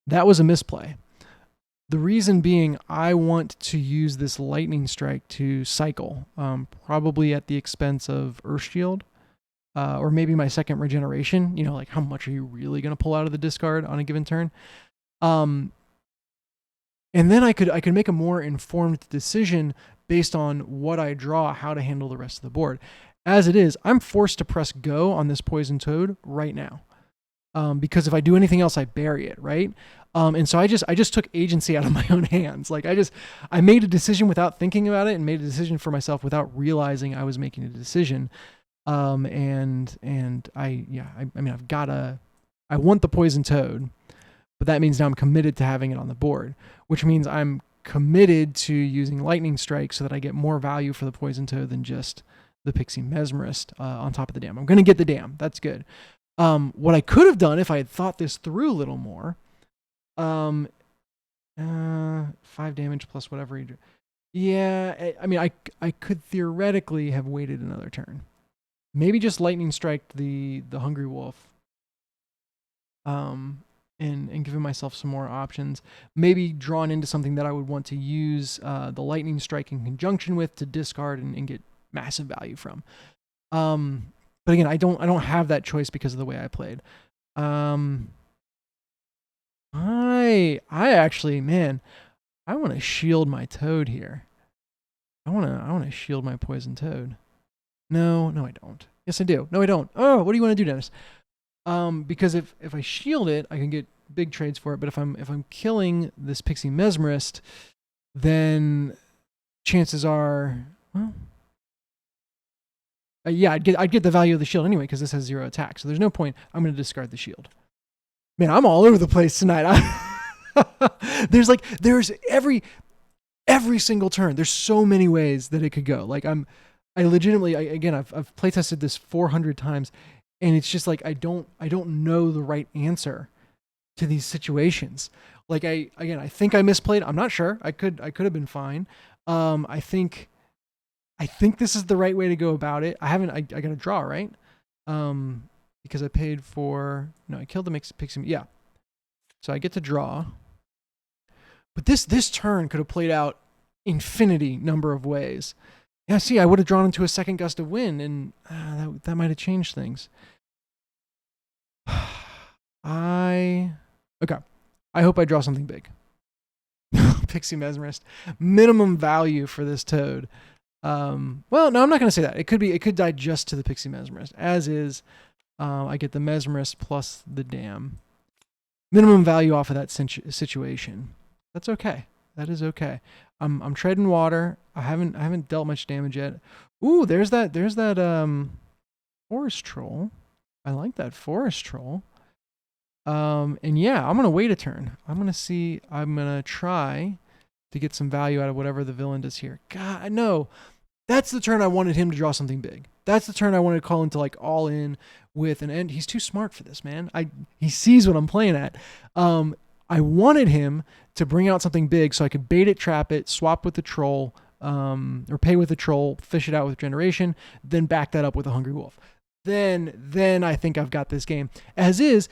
that was a misplay. The reason being, I want to use this Lightning Strike to cycle, probably at the expense of Earthshield, or maybe my second regeneration. You know, like how much are you really going to pull out of the discard on a given turn? And then I could make a more informed decision based on what I draw, how to handle the rest of the board. As it is, I'm forced to press go on this Poison Toad right now. Because if I do anything else, I bury it, right? And so I just took agency out of my own hands. Like I made a decision without thinking about it and made a decision for myself without realizing I was making a decision. I mean, I want the Poison Toad, but that means now I'm committed to having it on the board, which means I'm committed to using Lightning Strike so that I get more value for the Poison Toad than just the Pixie Mesmerist on top of the dam. I'm going to get the dam. That's good. What I could have done if I had thought this through a little more, 5 damage plus whatever you do. Yeah, I mean, I could theoretically have waited another turn. Maybe just Lightning Strike the Hungry Wolf. And giving myself some more options. Maybe drawn into something that I would want to use the Lightning Strike in conjunction with to discard and get massive value from. But again, I don't have that choice because of the way I played. I actually, man, I want to shield my Toad here. I want to shield my Poison Toad. No, I don't. Yes, I do. No, I don't. Oh, what do you want to do, Dennis? Because if I shield it, I can get big trades for it. But if I'm killing this Pixie Mesmerist, then chances are, well, yeah, I'd get the value of the shield anyway because this has 0 attack. So there's no point. I'm going to discard the shield. Man, I'm all over the place tonight. There's every single turn. There's so many ways that it could go. Like I've playtested this 400 times, and it's just like I don't know the right answer to these situations. Like I think I misplayed. I'm not sure. I could have been fine. I think this is the right way to go about it. I got to draw, right? Because I paid for... No, I killed the Pixie... Yeah. So I get to draw. But this turn could have played out infinity number of ways. Yeah, see, I would have drawn into a second Gust of Wind, and that might have changed things. Okay. I hope I draw something big. Pixie Mesmerist. Minimum value for this toad. Well, no, I'm not going to say that. It could die just to the Pixie Mesmerist. As is, I get the Mesmerist plus the Dam. Minimum value off of that situation. That's okay. That is okay. I'm treading water. I haven't dealt much damage yet. Ooh, there's that Forest Troll. I like that Forest Troll. And yeah, I'm gonna wait a turn. I'm gonna try to get some value out of whatever the villain does here. God, no. That's the turn I wanted him to draw something big. That's the turn I wanted Cullin to like all in with an end. He's too smart for this, man. He sees what I'm playing at. I wanted him to bring out something big so I could bait it, trap it, swap with the troll, or pay with the troll, fish it out with generation, then back that up with a Hungry Wolf. Then I think I've got this game. As is,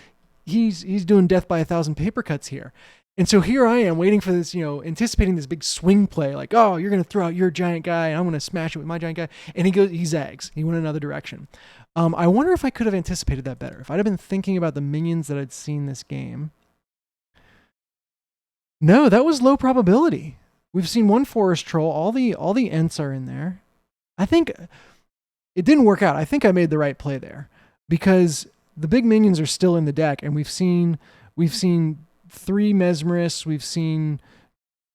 he's doing death by 1,000 paper cuts here. And so here I am waiting for this, anticipating this big swing play, like, oh, you're going to throw out your giant guy and I'm going to smash it with my giant guy. And he zags. He went another direction. I wonder if I could have anticipated that better. If I'd have been thinking about the minions that I'd seen this game. No, that was low probability. We've seen one Forest Troll. All the Ents are in there. I think it didn't work out. I think I made the right play there because the big minions are still in the deck, and we've seen 3 Mesmerists. We've seen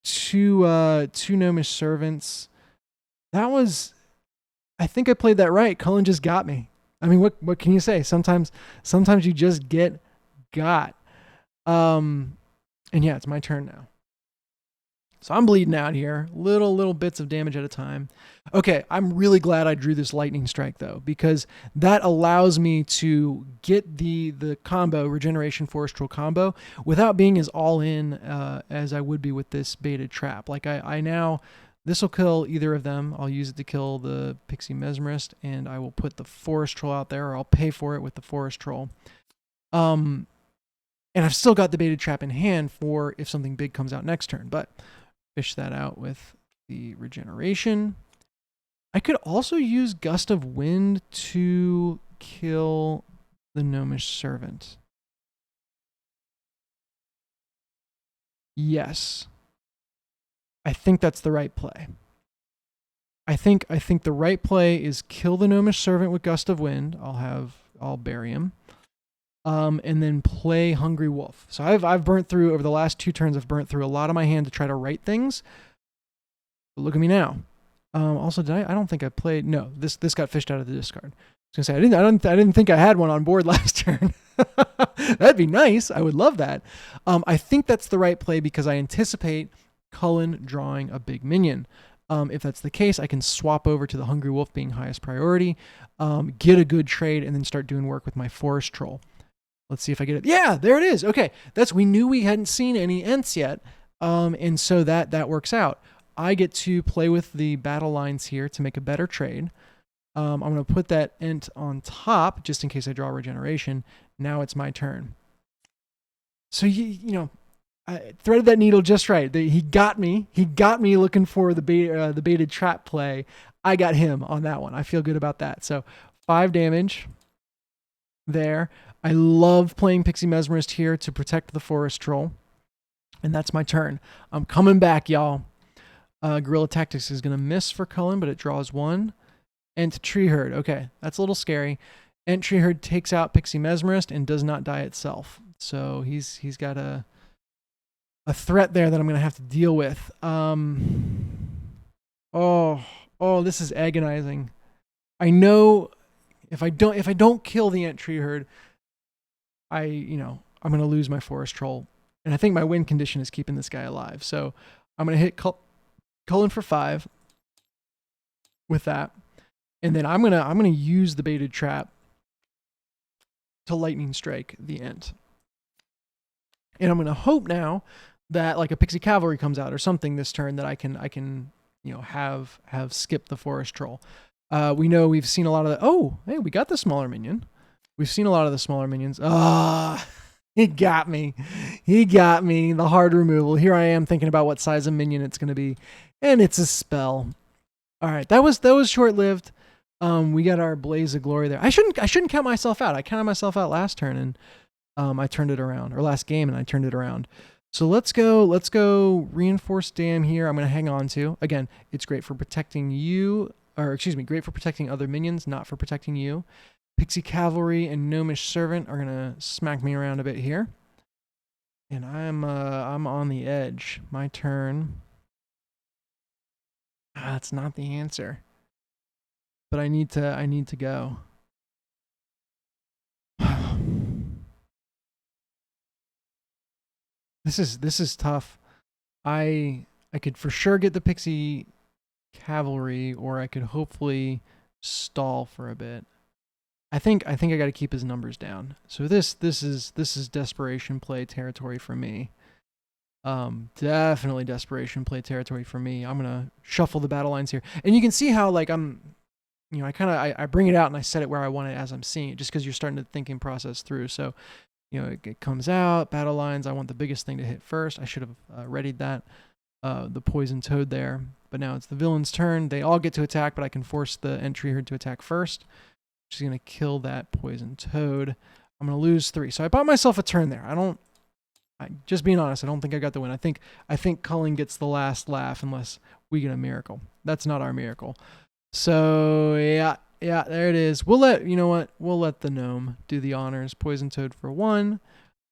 2 Gnomish Servants. I think I played that right. Cullin just got me. I mean, what can you say? Sometimes you just get got. And yeah, it's my turn now. So I'm bleeding out here, little bits of damage at a time. Okay, I'm really glad I drew this Lightning Strike though, because that allows me to get the combo, Regeneration Forest Troll combo, without being as all in as I would be with this baited trap. Like I now, this will kill either of them. I'll use it to kill the Pixie Mesmerist, and I will put the Forest Troll out there, or I'll pay for it with the Forest Troll. And I've still got the baited trap in hand for if something big comes out next turn, but fish that out with the regeneration. I could also use Gust of Wind to kill the Gnomish Servant. Yes. I think that's the right play. I think the right play is kill the Gnomish Servant with Gust of Wind. I'll bury him. And then play Hungry Wolf. So I've burnt through, over the last 2 turns, I've burnt through a lot of my hand to try to write things. But look at me now. Also, I don't think I played, no, this got fished out of the discard. I was gonna say, I didn't think I had one on board last turn. That'd be nice. I would love that. I think that's the right play because I anticipate Cullin drawing a big minion. If that's the case, I can swap over to the Hungry Wolf being highest priority, get a good trade, and then start doing work with my Forest Troll. Let's see if I get it. Yeah, there it is. Okay, we knew we hadn't seen any Ents yet, and so that works out. I get to play with the battle lines here to make a better trade. I'm going to put that Ent on top just in case I draw regeneration. Now it's my turn. So I threaded that needle just right. He got me. He got me looking for the baited trap play. I got him on that one. I feel good about that. So 5 damage there. I love playing Pixie Mesmerist here to protect the Forest Troll. And that's my turn. I'm coming back, y'all. Guerrilla Tactics is going to miss for Cullin, but it draws 1. Ent Tree Herd. Okay, that's a little scary. Ent Tree Herd takes out Pixie Mesmerist and does not die itself. So he's got a threat there that I'm going to have to deal with. This is agonizing. I know if I don't kill the Ent Tree Herd, I'm going to lose my Forest Troll. And I think my win condition is keeping this guy alive. So I'm going to hit Cullin for 5 with that. And then I'm going to use the baited trap to Lightning Strike the Ent. And I'm going to hope now that like a Pixie Cavalry comes out or something this turn that I can have skipped the Forest Troll. We know we've seen a lot of the, oh, hey, we got the smaller minion. We've seen a lot of the smaller minions. He got me. He got me. The hard removal. Here I am thinking about what size of minion it's going to be. And it's a spell. All right. That was short-lived. We got our Blaze of Glory there. I shouldn't count myself out. I counted myself out last turn and I turned it around. Or last game and I turned it around. So let's go reinforce dam here. I'm going to hang on to. Again, it's great for protecting you, or excuse me, great for protecting other minions, not for protecting you. Pixie Cavalry and Gnomish Servant are going to smack me around a bit here. And I'm on the edge. My turn. That's not the answer. But I need to go. This is tough. I could for sure get the Pixie Cavalry, or I could hopefully stall for a bit. I think I got to keep his numbers down. So this is desperation play territory for me. Definitely desperation play territory for me. I'm gonna shuffle the battle lines here, and you can see how like I'm, you know, I bring it out and I set it where I want it as I'm seeing it, just because you're starting to thinking process through. So, you know, it comes out battle lines. I want the biggest thing to hit first. I should have readied that, the poison toad there. But now it's the villain's turn. They all get to attack, but I can force the entry herd to attack first. Which is gonna kill that poison toad. I'm gonna lose 3. So I bought myself a turn there. Just being honest, I don't think I got the win. I think Cullin gets the last laugh unless we get a miracle. That's not our miracle. So yeah, there it is. We'll let the gnome do the honors. Poison toad for 1,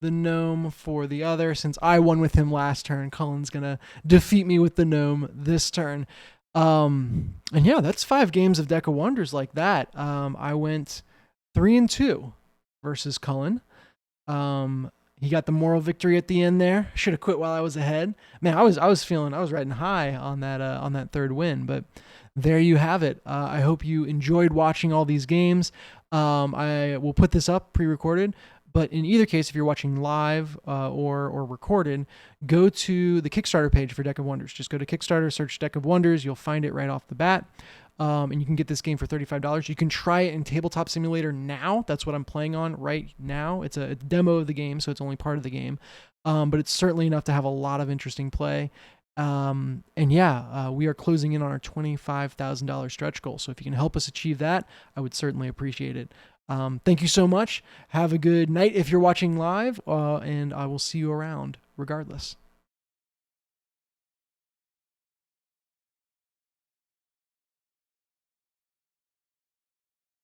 the gnome for the other. Since I won with him last turn, Cullin's gonna defeat me with the gnome this turn. And yeah, that's 5 games of Deck of Wonders like that. I went 3-2 versus Cullin. He got the moral victory at the end there. Should have quit while I was ahead. Man, I was riding high on that third win, but there you have it. I hope you enjoyed watching all these games. I will put this up pre-recorded, but in either case, if you're watching live or recorded, go to the Kickstarter page for Deck of Wonders. Just go to Kickstarter, search Deck of Wonders. You'll find it right off the bat. And you can get this game for $35. You can try it in Tabletop Simulator now. That's what I'm playing on right now. It's a demo of the game, so it's only part of the game. But it's certainly enough to have a lot of interesting play. And yeah, we are closing in on our $25,000 stretch goal. So if you can help us achieve that, I would certainly appreciate it. Thank you so much. Have a good night if you're watching live, and I will see you around regardless.